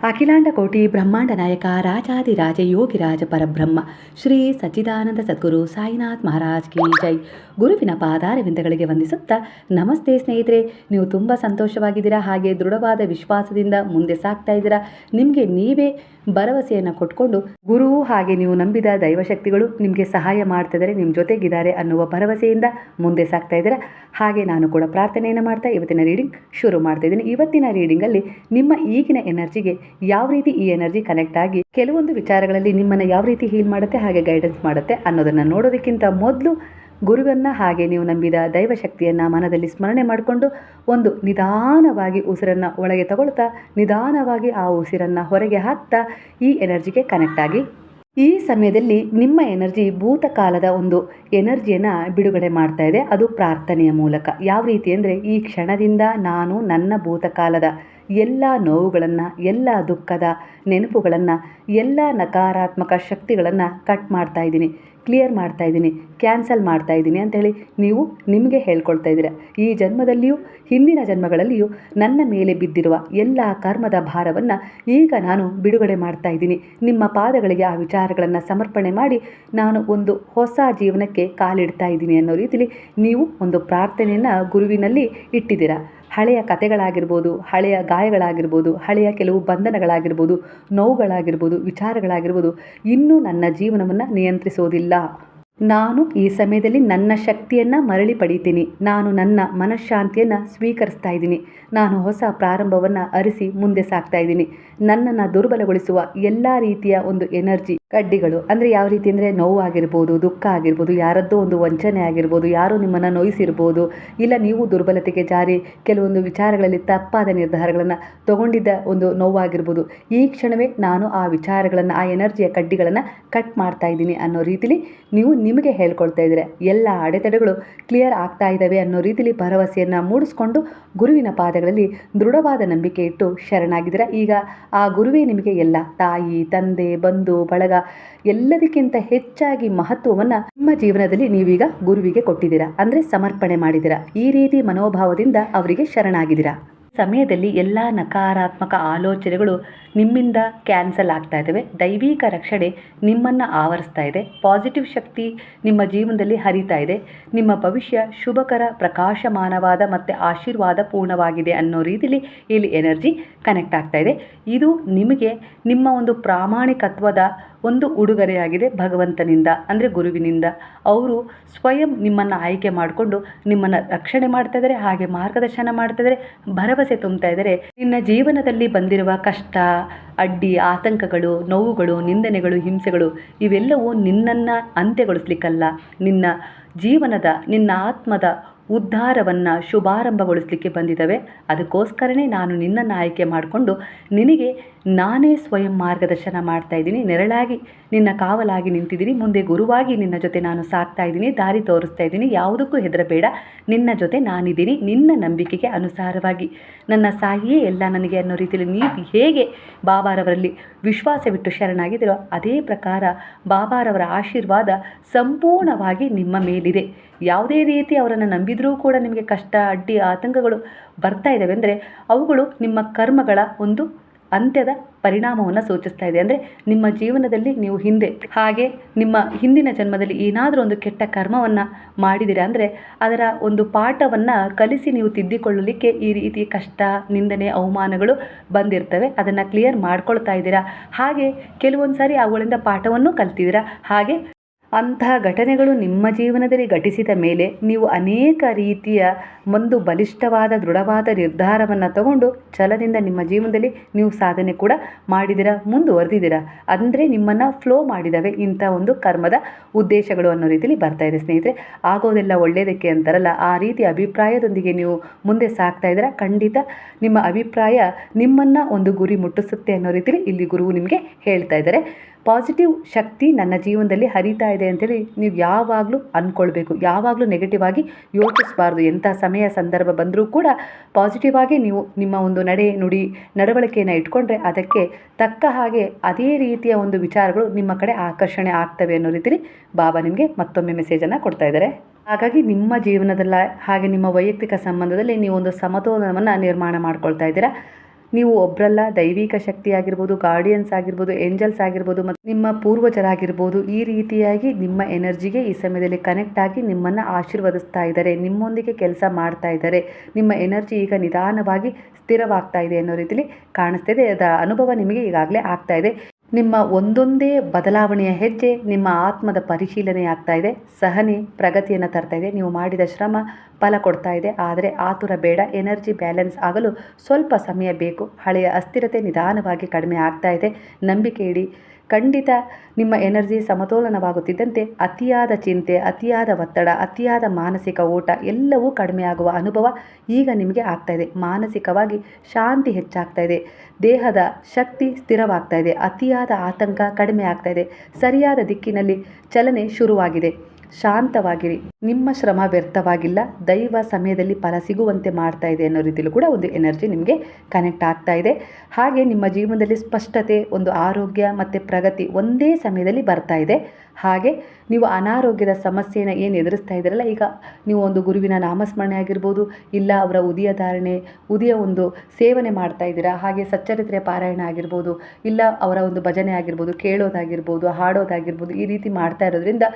ಅಖಿಲಾಂಡ ಕೋಟಿ ಬ್ರಹ್ಮಾಂಡ ನಾಯಕ ರಾಜಾದಿರಾಜ ಯೋಗಿರಾಜ ಪರಬ್ರಹ್ಮ ಶ್ರೀ ಸಚ್ಚಿದಾನಂದ ಸದ್ಗುರು ಸಾಯಿನಾಥ್ ಮಹಾರಾಜ್ ಕಿ ಜೈ. ಗುರುವಿನ ಪಾದಾರವಿಂದಗಳಿಗೆ ವಂದಿಸುತ್ತಾ ನಮಸ್ತೆ ಸ್ನೇಹಿತರೆ, ನೀವು ತುಂಬ ಸಂತೋಷವಾಗಿದ್ದೀರಾ, ಹಾಗೆ ದೃಢವಾದ ವಿಶ್ವಾಸದಿಂದ ಮುಂದೆ ಸಾಗ್ತಾ ಇದ್ದೀರಾ. ನಿಮಗೆ ನೀವೇ ಭರವಸೆಯನ್ನು ಕೊಟ್ಕೊಂಡು ಗುರುವು ಹಾಗೆ ನೀವು ನಂಬಿದ ದೈವಶಕ್ತಿಗಳು ನಿಮಗೆ ಸಹಾಯ ಮಾಡ್ತಿದ್ದಾರೆ, ನಿಮ್ಮ ಜೊತೆಗಿದ್ದಾರೆ ಅನ್ನುವ ಭರವಸೆಯಿಂದ ಮುಂದೆ ಸಾಗ್ತಾ ಇದ್ದೀರಾ. ಹಾಗೆ ನಾನು ಕೂಡ ಪ್ರಾರ್ಥನೆಯನ್ನು ಮಾಡ್ತಾ ಇವತ್ತಿನ ರೀಡಿಂಗ್ ಶುರು ಮಾಡ್ತಾ ಇದ್ದೀನಿ. ಇವತ್ತಿನ ರೀಡಿಂಗಲ್ಲಿ ನಿಮ್ಮ ಈಗಿನ ಎನರ್ಜಿಗೆ ಯಾವ ರೀತಿ ಈ ಎನರ್ಜಿ ಕನೆಕ್ಟ್ ಆಗಿ ಕೆಲವೊಂದು ವಿಚಾರಗಳಲ್ಲಿ ನಿಮ್ಮನ್ನು ಯಾವ ರೀತಿ ಹೀಲ್ ಮಾಡುತ್ತೆ ಹಾಗೆ ಗೈಡೆನ್ಸ್ ಮಾಡುತ್ತೆ ಅನ್ನೋದನ್ನು ನೋಡೋದಕ್ಕಿಂತ ಮೊದಲು ಗುರುವನ್ನು ಹಾಗೆ ನೀವು ನಂಬಿದ ದೈವಶಕ್ತಿಯನ್ನು ಮನದಲ್ಲಿ ಸ್ಮರಣೆ ಮಾಡಿಕೊಂಡು ಒಂದು ನಿಧಾನವಾಗಿ ಉಸಿರನ್ನು ಒಳಗೆ ತಗೊಳ್ತಾ ನಿಧಾನವಾಗಿ ಆ ಉಸಿರನ್ನು ಹೊರಗೆ ಹಾಕ್ತಾ ಈ ಎನರ್ಜಿಗೆ ಕನೆಕ್ಟ್ ಆಗಿ ಈ ಸಮಯದಲ್ಲಿ ನಿಮ್ಮ ಎನರ್ಜಿ ಭೂತಕಾಲದ ಒಂದು ಎನರ್ಜಿಯನ್ನು ಬಿಡುಗಡೆ ಮಾಡ್ತಾ ಇದೆ. ಅದು ಪ್ರಾರ್ಥನೆಯ ಮೂಲಕ. ಯಾವ ರೀತಿ ಅಂದರೆ, ಈ ಕ್ಷಣದಿಂದ ನಾನು ನನ್ನ ಭೂತಕಾಲದ ಎಲ್ಲ ನೋವುಗಳನ್ನು, ಎಲ್ಲ ದುಃಖದ ನೆನಪುಗಳನ್ನು, ಎಲ್ಲ ನಕಾರಾತ್ಮಕ ಶಕ್ತಿಗಳನ್ನು ಕಟ್ ಮಾಡ್ತಾ ಇದ್ದೀನಿ, ಕ್ಲಿಯರ್ ಮಾಡ್ತಾ ಇದ್ದೀನಿ, ಕ್ಯಾನ್ಸಲ್ ಮಾಡ್ತಾ ಇದ್ದೀನಿ ಅಂಥೇಳಿ ನೀವು ನಿಮಗೆ ಹೇಳ್ಕೊಳ್ತಾ ಇದ್ದೀರಾ. ಈ ಜನ್ಮದಲ್ಲಿಯೂ ಹಿಂದಿನ ಜನ್ಮಗಳಲ್ಲಿಯೂ ನನ್ನ ಮೇಲೆ ಬಿದ್ದಿರುವ ಎಲ್ಲ ಕರ್ಮದ ಭಾರವನ್ನು ಈಗ ನಾನು ಬಿಡುಗಡೆ ಮಾಡ್ತಾ ಇದ್ದೀನಿ. ನಿಮ್ಮ ಪಾದಗಳಿಗೆ ಆ ವಿಚಾರಗಳನ್ನು ಸಮರ್ಪಣೆ ಮಾಡಿ ನಾನು ಒಂದು ಹೊಸ ಜೀವನಕ್ಕೆ ಕಾಲಿಡ್ತಾ ಇದ್ದೀನಿ ಅನ್ನೋ ರೀತಿಯಲ್ಲಿ ನೀವು ಒಂದು ಪ್ರಾರ್ಥನೆಯನ್ನು ಗುರುವಿನಲ್ಲಿ ಇಟ್ಟಿದ್ದೀರಾ. ಹಳೆಯ ಕಥೆಗಳಾಗಿರ್ಬೋದು, ಹಳೆಯ ಗಾಯಗಳಾಗಿರ್ಬೋದು, ಹಳೆಯ ಕೆಲವು ಬಂಧನಗಳಾಗಿರ್ಬೋದು, ನೋವುಗಳಾಗಿರ್ಬೋದು, ವಿಚಾರಗಳಾಗಿರ್ಬೋದು ಇನ್ನೂ ನನ್ನ ಜೀವನವನ್ನು ನಿಯಂತ್ರಿಸೋದಿಲ್ಲ. ನಾನು ಈ ಸಮಯದಲ್ಲಿ ನನ್ನ ಶಕ್ತಿಯನ್ನು ಮರಳಿ ಪಡೀತೀನಿ. ನಾನು ನನ್ನ ಮನಃಶಾಂತಿಯನ್ನು ಸ್ವೀಕರಿಸ್ತಾ ಇದ್ದೀನಿ. ನಾನು ಹೊಸ ಪ್ರಾರಂಭವನ್ನು ಅರಿಸಿ ಮುಂದೆ ಸಾಗ್ತಾ ಇದ್ದೀನಿ. ನನ್ನನ್ನು ದುರ್ಬಲಗೊಳಿಸುವ ಎಲ್ಲ ರೀತಿಯ ಒಂದು ಎನರ್ಜಿ ಕಡ್ಡಿಗಳು, ಅಂದರೆ ಯಾವ ರೀತಿ ಅಂದರೆ ನೋವಾಗಿರ್ಬೋದು, ದುಃಖ ಆಗಿರ್ಬೋದು, ಯಾರದ್ದೋ ಒಂದು ವಂಚನೆ ಆಗಿರ್ಬೋದು, ಯಾರೋ ನಿಮ್ಮನ್ನು ನೋಯಿಸಿರ್ಬೋದು, ಇಲ್ಲ ನೀವು ದುರ್ಬಲತೆಗೆ ಜಾರಿ ಕೆಲವೊಂದು ವಿಚಾರಗಳಲ್ಲಿ ತಪ್ಪಾದ ನಿರ್ಧಾರಗಳನ್ನು ತಗೊಂಡಿದ್ದ ಒಂದು ನೋವಾಗಿರ್ಬೋದು. ಈ ಕ್ಷಣವೇ ನಾನು ಆ ವಿಚಾರಗಳನ್ನು, ಆ ಎನರ್ಜಿಯ ಕಡ್ಡಿಗಳನ್ನು ಕಟ್ ಮಾಡ್ತಾ ಇದ್ದೀನಿ ಅನ್ನೋ ರೀತಿಲಿ ನೀವು ನಿಮಗೆ ಹೇಳ್ಕೊಳ್ತಾ ಇದ್ದೀರಾ. ಎಲ್ಲ ಅಡೆತಡೆಗಳು ಕ್ಲಿಯರ್ ಆಗ್ತಾ ಇದ್ದಾವೆ ಅನ್ನೋ ರೀತಿಲಿ ಭರವಸೆಯನ್ನು ಮೂಡಿಸ್ಕೊಂಡು ಗುರುವಿನ ಪಾದಗಳಲ್ಲಿ ದೃಢವಾದ ನಂಬಿಕೆ ಇಟ್ಟು ಶರಣಾಗಿದ್ದೀರಾ. ಈಗ ಆ ಗುರುವೇ ನಿಮಗೆ ಎಲ್ಲ, ತಾಯಿ, ತಂದೆ, ಬಂಧು ಬಳಗ ಎಲ್ಲದಕ್ಕಿಂತ ಹೆಚ್ಚಾಗಿ ಮಹತ್ವವನ್ನು ನಿಮ್ಮ ಜೀವನದಲ್ಲಿ ನೀವೀಗ ಗುರುವಿಗೆ ಕೊಟ್ಟಿದ್ದೀರಾ, ಅಂದರೆ ಸಮರ್ಪಣೆ ಮಾಡಿದ್ದೀರಾ. ಈ ರೀತಿ ಮನೋಭಾವದಿಂದ ಅವರಿಗೆ ಶರಣಾಗಿದ್ದೀರಾ. ಸಮಯದಲ್ಲಿ ಎಲ್ಲ ನಕಾರಾತ್ಮಕ ಆಲೋಚನೆಗಳು ನಿಮ್ಮಿಂದ ಕ್ಯಾನ್ಸಲ್ ಆಗ್ತಾ ಇದ್ದಾವೆ. ದೈವಿಕ ರಕ್ಷಣೆ ನಿಮ್ಮನ್ನು ಆವರಿಸ್ತಾ ಇದೆ. ಪಾಸಿಟಿವ್ ಶಕ್ತಿ ನಿಮ್ಮ ಜೀವನದಲ್ಲಿ ಹರಿತಾ ಇದೆ. ನಿಮ್ಮ ಭವಿಷ್ಯ ಶುಭಕರ, ಪ್ರಕಾಶಮಾನವಾದ ಮತ್ತು ಆಶೀರ್ವಾದ ಪೂರ್ಣವಾಗಿದೆ ಅನ್ನೋ ರೀತಿಯಲ್ಲಿ ಇಲ್ಲಿ ಎನರ್ಜಿ ಕನೆಕ್ಟ್ ಆಗ್ತಾ ಇದೆ. ಇದು ನಿಮಗೆ ನಿಮ್ಮ ಒಂದು ಪ್ರಾಮಾಣಿಕತ್ವದ ಒಂದು ಉಡುಗೊರೆಯಾಗಿದೆ ಭಗವಂತನಿಂದ, ಅಂದರೆ ಗುರುವಿನಿಂದ. ಅವರು ಸ್ವಯಂ ನಿಮ್ಮನ್ನು ಆಯ್ಕೆ ಮಾಡಿಕೊಂಡು ನಿಮ್ಮನ್ನು ರಕ್ಷಣೆ ಮಾಡ್ತಾ ಇದ್ದಾರೆ, ಹಾಗೆ ಮಾರ್ಗದರ್ಶನ ಮಾಡ್ತಾ ಇದ್ದಾರೆ, ಭರವಸೆ ತುಂಬ್ತಾ ಇದ್ದಾರೆ. ನಿನ್ನ ಜೀವನದಲ್ಲಿ ಬಂದಿರುವ ಕಷ್ಟ, ಅಡ್ಡಿ, ಆತಂಕಗಳು, ನೋವುಗಳು, ನಿಂದನೆಗಳು, ಹಿಂಸೆಗಳು ಇವೆಲ್ಲವೂ ನಿನ್ನನ್ನು ಅಂತ್ಯಗೊಳಿಸ್ಲಿಕ್ಕಲ್ಲ, ನಿನ್ನ ಜೀವನದ, ನಿನ್ನ ಆತ್ಮದ ಉದ್ಧಾರವನ್ನು ಶುಭಾರಂಭಗೊಳಿಸಲಿಕ್ಕೆ ಬಂದಿದ್ದಾವೆ. ಅದಕ್ಕೋಸ್ಕರನೇ ನಾನು ನಿನ್ನನ್ನು ಆಯ್ಕೆ ಮಾಡಿಕೊಂಡು ನಿನಗೆ ನಾನೇ ಸ್ವಯಂ ಮಾರ್ಗದರ್ಶನ ಮಾಡ್ತಾ ಇದ್ದೀನಿ. ನೆರಳಾಗಿ ನಿನ್ನ ಕಾವಲಾಗಿ ನಿಂತಿದ್ದೀನಿ. ಮುಂದೆ ಗುರುವಾಗಿ ನಿನ್ನ ಜೊತೆ ನಾನು ಸಾಕ್ತಾ ಇದ್ದೀನಿ, ದಾರಿ ತೋರಿಸ್ತಾ ಇದ್ದೀನಿ. ಯಾವುದಕ್ಕೂ ಹೆದರಬೇಡ, ನಿನ್ನ ಜೊತೆ ನಾನಿದ್ದೀನಿ. ನಿನ್ನ ನಂಬಿಕೆಗೆ ಅನುಸಾರವಾಗಿ ನನ್ನ ಸಾಯಿಯೇ ಎಲ್ಲ ನನಗೆ ಅನ್ನೋ ರೀತಿಯಲ್ಲಿ ನೀವು ಹೇಗೆ ಬಾಬಾರವರಲ್ಲಿ ವಿಶ್ವಾಸವಿಟ್ಟು ಶರಣಾಗಿದ್ದೀರೋ ಅದೇ ಪ್ರಕಾರ ಬಾಬಾರವರ ಆಶೀರ್ವಾದ ಸಂಪೂರ್ಣವಾಗಿ ನಿಮ್ಮ ಮೇಲಿದೆ. ಯಾವುದೇ ರೀತಿ ಅವರನ್ನು ನಂಬಿದರೂ ಕೂಡ ನಿಮಗೆ ಕಷ್ಟ, ಅಡ್ಡಿ, ಆತಂಕಗಳು ಬರ್ತಾ ಇದ್ದಾವೆ ಅಂದರೆ ಅವುಗಳು ನಿಮ್ಮ ಕರ್ಮಗಳ ಒಂದು ಅಂತ್ಯದ ಪರಿಣಾಮವನ್ನು ಸೂಚಿಸ್ತಾ ಇದೆ. ಅಂದರೆ ನಿಮ್ಮ ಜೀವನದಲ್ಲಿ ನೀವು ಹಿಂದೆ ಹಾಗೆ ನಿಮ್ಮ ಹಿಂದಿನ ಜನ್ಮದಲ್ಲಿ ಏನಾದರೂ ಒಂದು ಕೆಟ್ಟ ಕರ್ಮವನ್ನು ಮಾಡಿದ್ದೀರಾ ಅಂದರೆ ಅದರ ಒಂದು ಪಾಠವನ್ನು ಕಲಿಸಿ ನೀವು ತಿದ್ದಿಕೊಳ್ಳಲಿಕ್ಕೆ ಈ ರೀತಿ ಕಷ್ಟ, ನಿಂದನೆ, ಅವಮಾನಗಳು ಬಂದಿರ್ತವೆ. ಅದನ್ನು ಕ್ಲಿಯರ್ ಮಾಡ್ಕೊಳ್ತಾ ಇದ್ದೀರಾ. ಹಾಗೆ ಕೆಲವೊಂದು ಸಾರಿ ಅವುಗಳಿಂದ ಪಾಠವನ್ನು ಕಲ್ತಿದ್ದೀರಾ. ಹಾಗೆ ಅಂತಹ ಘಟನೆಗಳು ನಿಮ್ಮ ಜೀವನದಲ್ಲಿ ಘಟಿಸಿದ ಮೇಲೆ ನೀವು ಅನೇಕ ರೀತಿಯ ಒಂದು ಬಲಿಷ್ಠವಾದ, ದೃಢವಾದ ನಿರ್ಧಾರವನ್ನು ತಗೊಂಡು ಛಲದಿಂದ ನಿಮ್ಮ ಜೀವನದಲ್ಲಿ ನೀವು ಸಾಧನೆ ಕೂಡ ಮಾಡಿದ್ದೀರಾ, ಮುಂದುವರೆದಿದ್ದೀರಾ. ಅಂದರೆ ನಿಮ್ಮನ್ನು ಫ್ಲೋ ಮಾಡಿದ್ದಾವೆ ಇಂಥ ಒಂದು ಕರ್ಮದ ಉದ್ದೇಶಗಳು ಅನ್ನೋ ರೀತಿಯಲ್ಲಿ ಬರ್ತಾ ಇದೆ. ಸ್ನೇಹಿತರೆ, ಆಗೋದೆಲ್ಲ ಒಳ್ಳೆಯದಕ್ಕೆ ಅಂತಾರಲ್ಲ, ಆ ರೀತಿ ಅಭಿಪ್ರಾಯದೊಂದಿಗೆ ನೀವು ಮುಂದೆ ಸಾಗ್ತಾ ಇದ್ದೀರಾ. ಖಂಡಿತ ನಿಮ್ಮ ಅಭಿಪ್ರಾಯ ನಿಮ್ಮನ್ನು ಒಂದು ಗುರಿ ಮುಟ್ಟಿಸುತ್ತೆ ಅನ್ನೋ ರೀತಿಯಲ್ಲಿ ಇಲ್ಲಿ ಗುರುವು ನಿಮಗೆ ಹೇಳ್ತಾ ಇದ್ದಾರೆ. ಪಾಸಿಟಿವ್ ಶಕ್ತಿ ನನ್ನ ಜೀವನದಲ್ಲಿ ಹರಿತಾ ಇದೆ ಅಂತೇಳಿ ನೀವು ಯಾವಾಗಲೂ ಅಂದ್ಕೊಳ್ಬೇಕು. ಯಾವಾಗಲೂ ನೆಗೆಟಿವ್ ಆಗಿ ಯೋಚಿಸಬಾರ್ದು. ಎಂಥ ಸಮಯ ಸಂದರ್ಭ ಬಂದರೂ ಕೂಡ ಪಾಸಿಟಿವ್ ಆಗಿ ನೀವು ನಿಮ್ಮ ಒಂದು ನಡೆ, ನುಡಿ, ನಡವಳಿಕೆಯನ್ನು ಇಟ್ಕೊಂಡ್ರೆ ಅದಕ್ಕೆ ತಕ್ಕ ಹಾಗೆ ಅದೇ ರೀತಿಯ ಒಂದು ವಿಚಾರಗಳು ನಿಮ್ಮ ಕಡೆ ಆಕರ್ಷಣೆ ಆಗ್ತವೆ ಅನ್ನೋ ರೀತಿಯಲ್ಲಿ ಬಾಬಾ ನಿಮಗೆ ಮತ್ತೊಮ್ಮೆ ಮೆಸೇಜನ್ನು ಕೊಡ್ತಾ ಇದ್ದಾರೆ. ಹಾಗಾಗಿ ನಿಮ್ಮ ಜೀವನದಲ್ಲ, ಹಾಗೆ ನಿಮ್ಮ ವೈಯಕ್ತಿಕ ಸಂಬಂಧದಲ್ಲಿ ನೀವು ಒಂದು ಸಮತೋಲನವನ್ನು ನಿರ್ಮಾಣ ಮಾಡ್ಕೊಳ್ತಾ ಇದ್ದೀರಾ. ನೀವು ಒಬ್ಬರಲ್ಲ, ದೈವಿಕ ಶಕ್ತಿ ಆಗಿರ್ಬೋದು, ಗಾರ್ಡಿಯನ್ಸ್ ಆಗಿರ್ಬೋದು, ಏಂಜಲ್ಸ್ ಆಗಿರ್ಬೋದು, ಮತ್ತು ನಿಮ್ಮ ಪೂರ್ವಜರಾಗಿರ್ಬೋದು, ಈ ರೀತಿಯಾಗಿ ನಿಮ್ಮ ಎನರ್ಜಿಗೆ ಈ ಸಮಯದಲ್ಲಿ ಕನೆಕ್ಟ್ ಆಗಿ ನಿಮ್ಮನ್ನು ಆಶೀರ್ವದಿಸ್ತಾ ಇದ್ದಾರೆ, ನಿಮ್ಮೊಂದಿಗೆ ಕೆಲಸ ಮಾಡ್ತಾ ಇದ್ದಾರೆ. ನಿಮ್ಮ ಎನರ್ಜಿ ಈಗ ನಿಧಾನವಾಗಿ ಸ್ಥಿರವಾಗ್ತಾ ಇದೆ ಅನ್ನೋ ರೀತಿಯಲ್ಲಿ ಕಾಣಿಸ್ತಾ ಇದೆ. ಅದರ ಅನುಭವ ನಿಮಗೆ ಈಗಾಗಲೇ ಆಗ್ತಾ ಇದೆ. ನಿಮ್ಮ ಒಂದೊಂದೇ ಬದಲಾವಣೆಯ ಹೆಜ್ಜೆ ನಿಮ್ಮ ಆತ್ಮದ ಪರಿಶೀಲನೆ ಆಗ್ತಾ ಇದೆ. ಸಹನೆ ಪ್ರಗತಿಯನ್ನು ತರ್ತಾ ಇದೆ. ನೀವು ಮಾಡಿದ ಶ್ರಮ ಫಲ ಕೊಡ್ತಾ ಇದೆ. ಆದರೆ ಆತುರ ಬೇಡ. ಎನರ್ಜಿ ಬ್ಯಾಲೆನ್ಸ್ ಆಗಲು ಸ್ವಲ್ಪ ಸಮಯ ಬೇಕು. ಹಳೆಯ ಅಸ್ಥಿರತೆ ನಿಧಾನವಾಗಿ ಕಡಿಮೆ ಆಗ್ತಾ ಇದೆ. ನಂಬಿಕೆ ಇಡಿ. ಖಂಡಿತ ನಿಮ್ಮ ಎನರ್ಜಿ ಸಮತೋಲನವಾಗುತ್ತಿದ್ದಂತೆ ಅತಿಯಾದ ಚಿಂತೆ, ಅತಿಯಾದ ಒತ್ತಡ, ಅತಿಯಾದ ಮಾನಸಿಕ ಓಟ ಎಲ್ಲವೂ ಕಡಿಮೆ ಆಗುವ ಅನುಭವ ಈಗ ನಿಮಗೆ ಆಗ್ತಾ ಇದೆ. ಮಾನಸಿಕವಾಗಿ ಶಾಂತಿ ಹೆಚ್ಚಾಗ್ತಾ ಇದೆ. ದೇಹದ ಶಕ್ತಿ ಸ್ಥಿರವಾಗ್ತಾ ಇದೆ. ಅತಿಯಾದ ಆತಂಕ ಕಡಿಮೆ ಆಗ್ತಾ ಇದೆ. ಸರಿಯಾದ ದಿಕ್ಕಿನಲ್ಲಿ ಚಲನೆ ಶುರುವಾಗಿದೆ. ಶಾಂತವಾಗಿರಿ. ನಿಮ್ಮ ಶ್ರಮ ವ್ಯರ್ಥವಾಗಿಲ್ಲ. ದೈವ ಸಮಯದಲ್ಲಿ ಫಲ ಸಿಗುವಂತೆ ಮಾಡ್ತಾ ಇದೆ ಅನ್ನೋ ರೀತಿಯಲ್ಲೂ ಕೂಡ ಒಂದು ಎನರ್ಜಿ ನಿಮಗೆ ಕನೆಕ್ಟ್ ಆಗ್ತಾ ಇದೆ. ಹಾಗೆ ನಿಮ್ಮ ಜೀವನದಲ್ಲಿ ಸ್ಪಷ್ಟತೆ, ಒಂದು ಆರೋಗ್ಯ ಮತ್ತು ಪ್ರಗತಿ ಒಂದೇ ಸಮಯದಲ್ಲಿ ಬರ್ತಾ ಇದೆ. ಹಾಗೆ ನೀವು ಅನಾರೋಗ್ಯದ ಸಮಸ್ಯೆಯನ್ನು ಏನು ಎದುರಿಸ್ತಾ ಇದ್ದೀರಲ್ಲ, ಈಗ ನೀವು ಒಂದು ಗುರುವಿನ ನಾಮಸ್ಮರಣೆ ಆಗಿರ್ಬೋದು, ಇಲ್ಲ ಅವರ ಉದಿಯ ಒಂದು ಸೇವನೆ ಮಾಡ್ತಾ ಇದ್ದೀರಾ, ಹಾಗೆ ಸಚ್ಚರಿತ್ರೆಯ ಪಾರಾಯಣ ಆಗಿರ್ಬೋದು, ಇಲ್ಲ ಅವರ ಒಂದು ಭಜನೆ ಆಗಿರ್ಬೋದು, ಕೇಳೋದಾಗಿರ್ಬೋದು, ಹಾಡೋದಾಗಿರ್ಬೋದು, ಈ ರೀತಿ ಮಾಡ್ತಾ ಇರೋದ್ರಿಂದ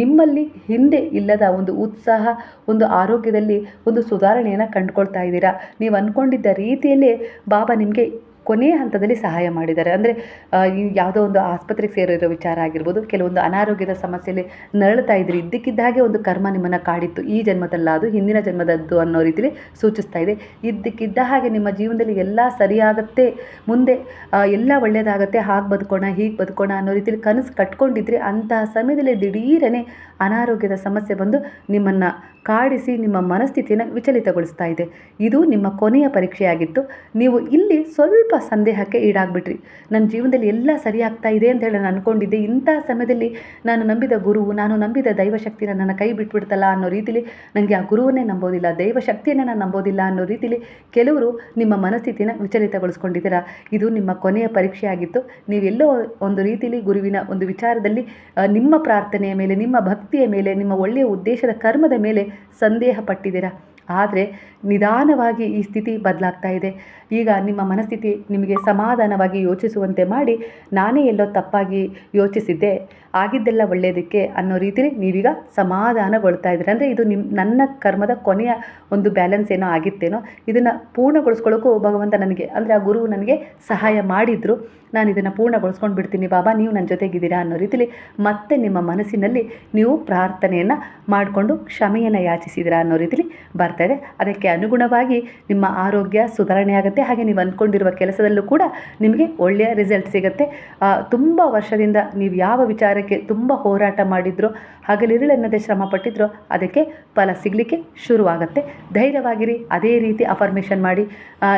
ನಿಮ್ಮಲ್ಲಿ ಹಿಂದೆ ಇಲ್ಲದ ಒಂದು ಉತ್ಸಾಹ, ಒಂದು ಆರೋಗ್ಯದಲ್ಲಿ ಒಂದು ಸುಧಾರಣೆಯನ್ನು ಕಂಡುಕೊಳ್ತಾ ಇದ್ದೀರಾ. ನೀವು ಅಂದ್ಕೊಂಡಿದ್ದ ರೀತಿಯಲ್ಲೇ ಬಾಬಾ ನಿಮಗೆ ಕೊನೆಯ ಹಂತದಲ್ಲಿ ಸಹಾಯ ಮಾಡಿದ್ದಾರೆ. ಅಂದರೆ ಯಾವುದೋ ಒಂದು ಆಸ್ಪತ್ರೆಗೆ ಸೇರಿರೋ ವಿಚಾರ ಆಗಿರ್ಬೋದು, ಕೆಲವೊಂದು ಅನಾರೋಗ್ಯದ ಸಮಸ್ಯೆಯಲ್ಲಿ ನರಳುತ್ತಾ ಇದ್ರಿ, ಇದ್ದಕ್ಕಿದ್ದ ಹಾಗೆ ಒಂದು ಕರ್ಮ ನಿಮ್ಮನ್ನು ಕಾಡಿತ್ತು, ಈ ಜನ್ಮದಲ್ಲ ಅದು ಹಿಂದಿನ ಜನ್ಮದದ್ದು ಅನ್ನೋ ರೀತಿಯಲ್ಲಿ ಸೂಚಿಸ್ತಾ ಇದೆ. ಇದ್ದಕ್ಕಿದ್ದ ಹಾಗೆ ನಿಮ್ಮ ಜೀವನದಲ್ಲಿ ಎಲ್ಲ ಸರಿಯಾಗತ್ತೆ, ಮುಂದೆ ಎಲ್ಲ ಒಳ್ಳೆಯದಾಗತ್ತೆ, ಹಾಗೆ ಬದುಕೋಣ ಹೀಗೆ ಬದುಕೋಣ ಅನ್ನೋ ರೀತಿಯಲ್ಲಿ ಕನಸು ಕಟ್ಕೊಂಡಿದ್ರಿ. ಅಂತಹ ಸಮಯದಲ್ಲಿ ದಿಢೀರನೆ ಅನಾರೋಗ್ಯದ ಸಮಸ್ಯೆ ಬಂದು ನಿಮ್ಮನ್ನು ಕಾಡಿಸಿ ನಿಮ್ಮ ಮನಸ್ಥಿತಿಯನ್ನು ವಿಚಲಿತಗೊಳಿಸ್ತಾ ಇದೆ. ಇದು ನಿಮ್ಮ ಕೊನೆಯ ಪರೀಕ್ಷೆಯಾಗಿತ್ತು. ನೀವು ಇಲ್ಲಿ ಸ್ವಲ್ಪ ಸಂದೇಹಕ್ಕೆ ಈಡಾಗ್ಬಿಟ್ರಿ. ನನ್ನ ಜೀವನದಲ್ಲಿ ಎಲ್ಲ ಸರಿಯಾಗ್ತಾ ಇದೆ ಅಂತ ಹೇಳಿ ನಾನು ಅಂದ್ಕೊಂಡಿದ್ದೆ. ಇಂಥ ಸಮಯದಲ್ಲಿ ನಾನು ನಂಬಿದ ಗುರು, ನಾನು ನಂಬಿದ ದೈವಶಕ್ತಿನ ನನ್ನ ಕೈ ಬಿಟ್ಬಿಡ್ತಲ್ಲ ಅನ್ನೋ ರೀತಿಲಿ, ನನಗೆ ಆ ಗುರುವನ್ನೇ ನಂಬೋದಿಲ್ಲ, ದೈವಶಕ್ತಿಯನ್ನೇ ನಾನು ನಂಬೋದಿಲ್ಲ ಅನ್ನೋ ರೀತಿಲಿ ಕೆಲವರು ನಿಮ್ಮ ಮನಸ್ಥಿತಿನ ವಿಚಲಿತಗೊಳಿಸ್ಕೊಂಡಿದ್ದೀರಾ. ಇದು ನಿಮ್ಮ ಕೊನೆಯ ಪರೀಕ್ಷೆಯಾಗಿತ್ತು. ನೀವೆಲ್ಲೋ ಒಂದು ರೀತಿಲಿ ಗುರುವಿನ ಒಂದು ವಿಚಾರದಲ್ಲಿ ನಿಮ್ಮ ಪ್ರಾರ್ಥನೆಯ ಮೇಲೆ, ನಿಮ್ಮ ಭಕ್ತಿಯ ಮೇಲೆ, ನಿಮ್ಮ ಒಳ್ಳೆಯ ಉದ್ದೇಶದ ಕರ್ಮದ ಮೇಲೆ ಸಂದೇಹ ಪಟ್ಟಿದ್ದೀರಾ. ಆದರೆ ನಿಧಾನವಾಗಿ ಈ ಸ್ಥಿತಿ ಬದಲಾಗ್ತಾ ಇದೆ. ಈಗ ನಿಮ್ಮ ಮನಸ್ಥಿತಿ ನಿಮಗೆ ಸಮಾಧಾನವಾಗಿ ಯೋಚಿಸುವಂತೆ ಮಾಡಿ, ನಾನೇ ಎಲ್ಲೋ ತಪ್ಪಾಗಿ ಯೋಚಿಸಿದ್ದೆ, ಆಗಿದ್ದೆಲ್ಲ ಒಳ್ಳೆಯದಕ್ಕೆ ಅನ್ನೋ ರೀತಿಯಲ್ಲಿ ನೀವೀಗ ಸಮಾಧಾನಗೊಳ್ತಾ ಇದ್ದೀರ. ಅಂದರೆ ಇದು ನನ್ನ ಕರ್ಮದ ಕೊನೆಯ ಒಂದು ಬ್ಯಾಲೆನ್ಸ್ ಏನೋ ಆಗಿತ್ತೇನೋ, ಇದನ್ನು ಪೂರ್ಣಗೊಳಿಸ್ಕೊಳ್ಳೋಕ್ಕೂ ಭಗವಂತ ನನಗೆ, ಅಂದರೆ ಆ ಗುರು ನನಗೆ ಸಹಾಯ ಮಾಡಿದರು, ನಾನು ಇದನ್ನು ಪೂರ್ಣಗೊಳಿಸ್ಕೊಂಡು ಬಿಡ್ತೀನಿ ಬಾಬಾ, ನೀವು ನನ್ನ ಜೊತೆಗಿದ್ದೀರಾ ಅನ್ನೋ ರೀತಿಲಿ ಮತ್ತೆ ನಿಮ್ಮ ಮನಸ್ಸಿನಲ್ಲಿ ನೀವು ಪ್ರಾರ್ಥನೆಯನ್ನು ಮಾಡಿಕೊಂಡು ಕ್ಷಮೆಯನ್ನು ಯಾಚಿಸಿದಿರಾ ಅನ್ನೋ ರೀತಿಲಿ ಬರ್ತಾಯಿದೆ. ಅದಕ್ಕೆ ಅನುಗುಣವಾಗಿ ನಿಮ್ಮ ಆರೋಗ್ಯ ಸುಧಾರಣೆ ಆಗುತ್ತೆ. ಹಾಗೆ ನೀವು ಅಂದ್ಕೊಂಡಿರುವ ಕೆಲಸದಲ್ಲೂ ಕೂಡ ನಿಮಗೆ ಒಳ್ಳೆಯ ರಿಸಲ್ಟ್ ಸಿಗುತ್ತೆ. ತುಂಬ ವರ್ಷದಿಂದ ನೀವು ಯಾವ ವಿಚಾರಕ್ಕೆ ತುಂಬ ಹೋರಾಟ ಮಾಡಿದ್ರೋ, ಹಗಲಿರುಳೆನ್ನದೇ ಶ್ರಮ ಪಟ್ಟಿದ್ರೋ, ಅದಕ್ಕೆ ಫಲ ಸಿಗಲಿಕ್ಕೆ ಶುರುವಾಗುತ್ತೆ. ಧೈರ್ಯವಾಗಿರಿ. ಅದೇ ರೀತಿ ಅಫರ್ಮೇಷನ್ ಮಾಡಿ.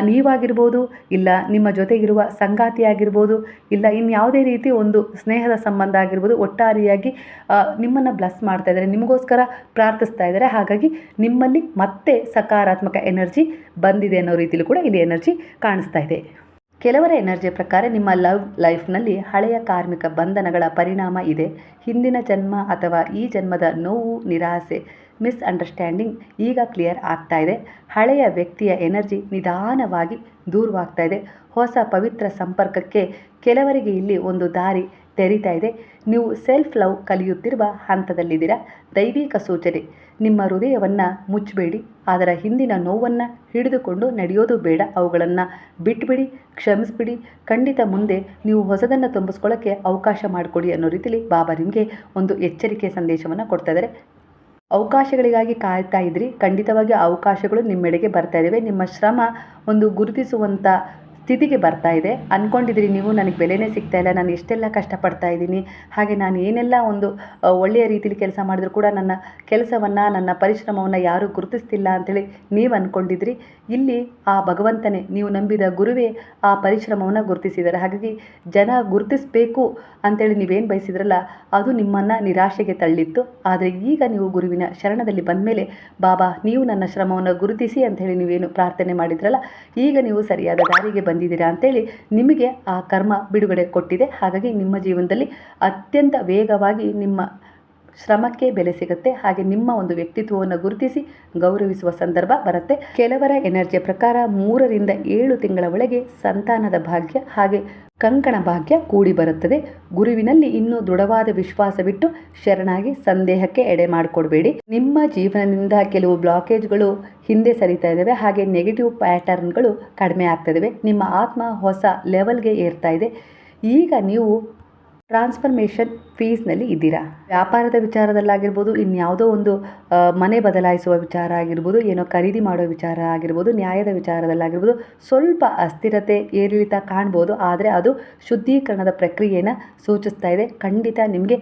ನೀವಾಗಿರ್ಬೋದು, ಇಲ್ಲ ನಿಮ್ಮ ಜೊತೆಗಿರುವ ಸಂಗಾತಿ ಆಗಿರ್ಬೋದು, ಇಲ್ಲ ಇನ್ಯಾವುದೇ ರೀತಿ ಒಂದು ಸ್ನೇಹದ ಸಂಬಂಧ ಆಗಿರ್ಬೋದು, ಒಟ್ಟಾರೆಯಾಗಿ ನಿಮ್ಮನ್ನು ಬ್ಲೆಸ್ ಮಾಡ್ತಾ ಇದ್ದಾರೆ, ನಿಮಗೋಸ್ಕರ ಪ್ರಾರ್ಥಿಸ್ತಾ ಇದ್ದಾರೆ. ಹಾಗಾಗಿ ನಿಮ್ಮಲ್ಲಿ ಮತ್ತೆ ಸಕಾರಾತ್ಮಕ ಎನರ್ಜಿ ಬಂದಿದೆ ಅನ್ನೋ ರೀತಿಲೂ ಕೂಡ ಇಲ್ಲಿ ಎನರ್ಜಿ ಕಾಣಿಸ್ತಾ ಇದೆ. ಕೆಲವರ ಎನರ್ಜಿಯ ಪ್ರಕಾರ ನಿಮ್ಮ ಲೈಫ್ನಲ್ಲಿ ಹಳೆಯ ಕಾರ್ಮಿಕ ಬಂಧನಗಳ ಪರಿಣಾಮ ಇದೆ. ಹಿಂದಿನ ಜನ್ಮ ಅಥವಾ ಈ ಜನ್ಮದ ನೋವು, ನಿರಾಸೆ, ಮಿಸ್ಅಂಡರ್ಸ್ಟ್ಯಾಂಡಿಂಗ್ ಈಗ ಕ್ಲಿಯರ್ ಆಗ್ತಾ ಇದೆ. ಹಳೆಯ ವ್ಯಕ್ತಿಯ ಎನರ್ಜಿ ನಿಧಾನವಾಗಿ ದೂರವಾಗ್ತಾ ಇದೆ. ಹೊಸ ಪವಿತ್ರ ಸಂಪರ್ಕಕ್ಕೆ ಕೆಲವರಿಗೆ ಇಲ್ಲಿ ಒಂದು ದಾರಿ ತೆರೀತಾ ಇದೆ. ನೀವು ಸೆಲ್ಫ್ ಲವ್ ಕಲಿಯುತ್ತಿರುವ ಹಂತದಲ್ಲಿದ್ದೀರಾ. ದೈವಿಕ ಸೂಚನೆ, ನಿಮ್ಮ ಹೃದಯವನ್ನು ಮುಚ್ಚಬೇಡಿ, ಅದರ ಹಿಂದಿನ ನೋವನ್ನು ಹಿಡಿದುಕೊಂಡು ನಡೆಯೋದು ಬೇಡ. ಅವುಗಳನ್ನು ಬಿಟ್ಬಿಡಿ, ಕ್ಷಮಿಸ್ಬಿಡಿ. ಖಂಡಿತ ಮುಂದೆ ನೀವು ಹೊಸದನ್ನು ತುಂಬಿಸ್ಕೊಳ್ಳೋಕ್ಕೆ ಅವಕಾಶ ಮಾಡಿಕೊಡಿ ಅನ್ನೋ ರೀತಿಯಲ್ಲಿ ಬಾಬಾ ನಿಮಗೆ ಒಂದು ಎಚ್ಚರಿಕೆ ಸಂದೇಶವನ್ನು ಕೊಡ್ತಾ ಇದ್ದಾರೆ. ಅವಕಾಶಗಳಿಗಾಗಿ ಕಾಯ್ತಾ ಇದ್ರಿ, ಖಂಡಿತವಾಗಿ ಅವಕಾಶಗಳು ನಿಮ್ಮೆಡೆಗೆ ಬರ್ತಾ ಇದ್ದಾವೆ. ನಿಮ್ಮ ಶ್ರಮ ಒಂದು ಗುರುತಿಸುವಂಥ ಸ್ಥಿತಿಗೆ ಬರ್ತಾ ಇದೆ. ಅಂದ್ಕೊಂಡಿದ್ರಿ ನೀವು, ನನಗೆ ಬೆಲೆನೇ ಸಿಗ್ತಾ ಇಲ್ಲ, ನಾನು ಎಷ್ಟೆಲ್ಲ ಕಷ್ಟಪಡ್ತಾ ಇದ್ದೀನಿ, ಹಾಗೆ ನಾನು ಏನೆಲ್ಲ ಒಂದು ಒಳ್ಳೆಯ ರೀತಿಯಲ್ಲಿ ಕೆಲಸ ಮಾಡಿದ್ರು ಕೂಡ ನನ್ನ ಕೆಲಸವನ್ನು, ನನ್ನ ಪರಿಶ್ರಮವನ್ನು ಯಾರೂ ಗುರುತಿಸ್ತಿಲ್ಲ ಅಂಥೇಳಿ ನೀವು ಅಂದ್ಕೊಂಡಿದ್ರಿ. ಇಲ್ಲಿ ಆ ಭಗವಂತನೇ, ನೀವು ನಂಬಿದ ಗುರುವೇ ಆ ಪರಿಶ್ರಮವನ್ನು ಗುರುತಿಸಿದ್ದಾರೆ. ಹಾಗಾಗಿ ಜನ ಗುರುತಿಸಬೇಕು ಅಂಥೇಳಿ ನೀವೇನು ಬಯಸಿದ್ರಲ್ಲ, ಅದು ನಿಮ್ಮನ್ನು ನಿರಾಶೆಗೆ ತಳ್ಳಿತ್ತು. ಆದರೆ ಈಗ ನೀವು ಗುರುವಿನ ಶರಣದಲ್ಲಿ ಬಂದ ಮೇಲೆ, ಬಾಬಾ ನೀವು ನನ್ನ ಶ್ರಮವನ್ನು ಗುರುತಿಸಿ ಅಂಥೇಳಿ ನೀವೇನು ಪ್ರಾರ್ಥನೆ ಮಾಡಿದ್ರಲ್ಲ, ಈಗ ನೀವು ಸರಿಯಾದ ದಾರಿಗೆ ಬಂದಿದ್ದೀರಾ ಅಂಥೇಳಿ ನಿಮಗೆ ಆ ಕರ್ಮ ಬಿಡುಗಡೆ ಕೊಟ್ಟಿದೆ. ಹಾಗಾಗಿ ನಿಮ್ಮ ಜೀವನದಲ್ಲಿ ಅತ್ಯಂತ ವೇಗವಾಗಿ ನಿಮ್ಮ ಶ್ರಮಕ್ಕೆ ಬೆಲೆ ಸಿಗುತ್ತೆ. ಹಾಗೆ ನಿಮ್ಮ ಒಂದು ವ್ಯಕ್ತಿತ್ವವನ್ನು ಗುರುತಿಸಿ ಗೌರವಿಸುವ ಸಂದರ್ಭ ಬರುತ್ತೆ. ಕೆಲವರ ಎನರ್ಜಿಯ ಪ್ರಕಾರ 3ರಿಂದ 7 ತಿಂಗಳ ಒಳಗೆ ಸಂತಾನದ ಭಾಗ್ಯ ಹಾಗೆ ಕಂಕಣ ಭಾಗ್ಯ ಕೂಡಿ ಬರುತ್ತದೆ. ಗುರುವಿನಲ್ಲಿ ಇನ್ನೂ ದೃಢವಾದ ವಿಶ್ವಾಸವಿಟ್ಟು ಶರಣಾಗಿ ಸಂದೇಹಕ್ಕೆ ಎಡೆ ಮಾಡಿಕೊಡ್ಬೇಡಿ. ನಿಮ್ಮ ಜೀವನದಿಂದ ಕೆಲವು ಬ್ಲಾಕೇಜ್ಗಳು ಹಿಂದೆ ಸರಿತಾ ಇದ್ದಾವೆ, ಹಾಗೆ ನೆಗೆಟಿವ್ ಪ್ಯಾಟರ್ನ್ಗಳು ಕಡಿಮೆ ಆಗ್ತಾ ಇದ್ದಾವೆ. ನಿಮ್ಮ ಆತ್ಮ ಹೊಸ ಲೆವೆಲ್ಗೆ ಏರ್ತಾ ಇದೆ. ಈಗ ನೀವು ಟ್ರಾನ್ಸ್ಫರ್ಮೇಷನ್ ಫೇಸ್ನಲ್ಲಿ ಇದ್ದೀರಾ. ವ್ಯಾಪಾರದ ವಿಚಾರದಲ್ಲಾಗಿರ್ಬೋದು, ಇನ್ಯಾವುದೋ ಒಂದು ಮನೆ ಬದಲಾಯಿಸುವ ವಿಚಾರ ಆಗಿರ್ಬೋದು, ಏನೋ ಖರೀದಿ ಮಾಡೋ ವಿಚಾರ ಆಗಿರ್ಬೋದು, ನ್ಯಾಯದ ವಿಚಾರದಲ್ಲಾಗಿರ್ಬೋದು, ಸ್ವಲ್ಪ ಅಸ್ಥಿರತೆ ಏರಿಳಿತ ಕಾಣ್ಬೋದು. ಆದರೆ ಅದು ಶುದ್ಧೀಕರಣದ ಪ್ರಕ್ರಿಯೆಯನ್ನು ಸೂಚಿಸ್ತಾ ಇದೆ. ಖಂಡಿತ ನಿಮಗೆ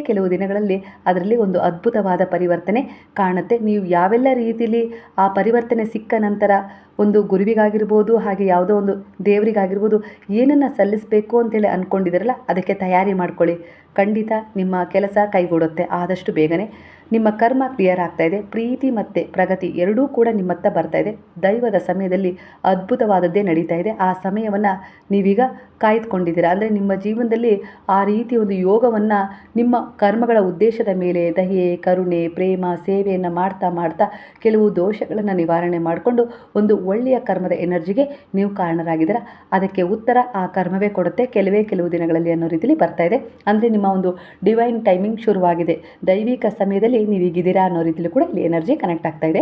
ಕೆಲವು ದಿನಗಳಲ್ಲಿ ಅದರಲ್ಲಿ ಒಂದು ಅದ್ಭುತವಾದ ಪರಿವರ್ತನೆ ಕಾಣುತ್ತೆ. ನೀವು ಯಾವೆಲ್ಲ ರೀತಿಯಲ್ಲಿ ಆ ಪರಿವರ್ತನೆ ಸಿಕ್ಕ ನಂತರ ಒಂದು ಗುರುವಿಗಾಗಿರ್ಬೋದು, ಹಾಗೆ ಯಾವುದೋ ಒಂದು ದೇವರಿಗಾಗಿರ್ಬೋದು ಏನನ್ನು ಸಲ್ಲಿಸಬೇಕು ಅಂತೇಳಿ ಅಂದ್ಕೊಂಡಿದ್ದೀರಲ್ಲ, ಅದಕ್ಕೆ ತಯಾರಿ ಮಾಡ್ಕೊಳ್ಳಿ. ಖಂಡಿತ ನಿಮ್ಮ ಕೆಲಸ ಕೈಗೂಡುತ್ತೆ. ಆದಷ್ಟು ಬೇಗನೆ ನಿಮ್ಮ ಕರ್ಮ ಕ್ಲಿಯರ್ ಆಗ್ತಾ ಇದೆ. ಪ್ರೀತಿ ಮತ್ತು ಪ್ರಗತಿ ಎರಡೂ ಕೂಡ ನಿಮ್ಮತ್ತ ಬರ್ತಾ ಇದೆ. ದೈವದ ಸಮಯದಲ್ಲಿ ಅದ್ಭುತವಾದದ್ದೇ ನಡೀತಾ ಇದೆ. ಆ ಸಮಯವನ್ನು ನೀವೀಗ ಕಾಯ್ದುಕೊಂಡಿದ್ದೀರಾ. ಅಂದರೆ ನಿಮ್ಮ ಜೀವನದಲ್ಲಿ ಆ ರೀತಿ ಒಂದು ಯೋಗವನ್ನು ನಿಮ್ಮ ಕರ್ಮಗಳ ಉದ್ದೇಶದ ಮೇಲೆ ದಯೆ, ಕರುಣೆ, ಪ್ರೇಮ, ಸೇವೆಯನ್ನು ಮಾಡ್ತಾ ಕೆಲವು ದೋಷಗಳನ್ನು ನಿವಾರಣೆ ಮಾಡಿಕೊಂಡು ಒಂದು ಒಳ್ಳೆಯ ಕರ್ಮದ ಎನರ್ಜಿಗೆ ನೀವು ಕಾರಣರಾಗಿದ್ದೀರಾ. ಅದಕ್ಕೆ ಉತ್ತರ ಆ ಕರ್ಮವೇ ಕೊಡುತ್ತೆ ಕೆಲವು ದಿನಗಳಲ್ಲಿ ಅನ್ನೋ ರೀತಿಯಲ್ಲಿ ಬರ್ತಾ ಇದೆ. ಅಂದರೆ ನಿಮ್ಮ ಒಂದು ಡಿವೈನ್ ಟೈಮಿಂಗ್ ಶುರುವಾಗಿದೆ. ದೈವಿಕ ಸಮಯದಲ್ಲಿ ನೀವೀಗಿದ್ದೀರಾ ಅನ್ನೋ ರೀತಿಯಲ್ಲಿ ಕೂಡ ಇಲ್ಲಿ ಎನರ್ಜಿ ಕನೆಕ್ಟ್ ಆಗ್ತಾ ಇದೆ.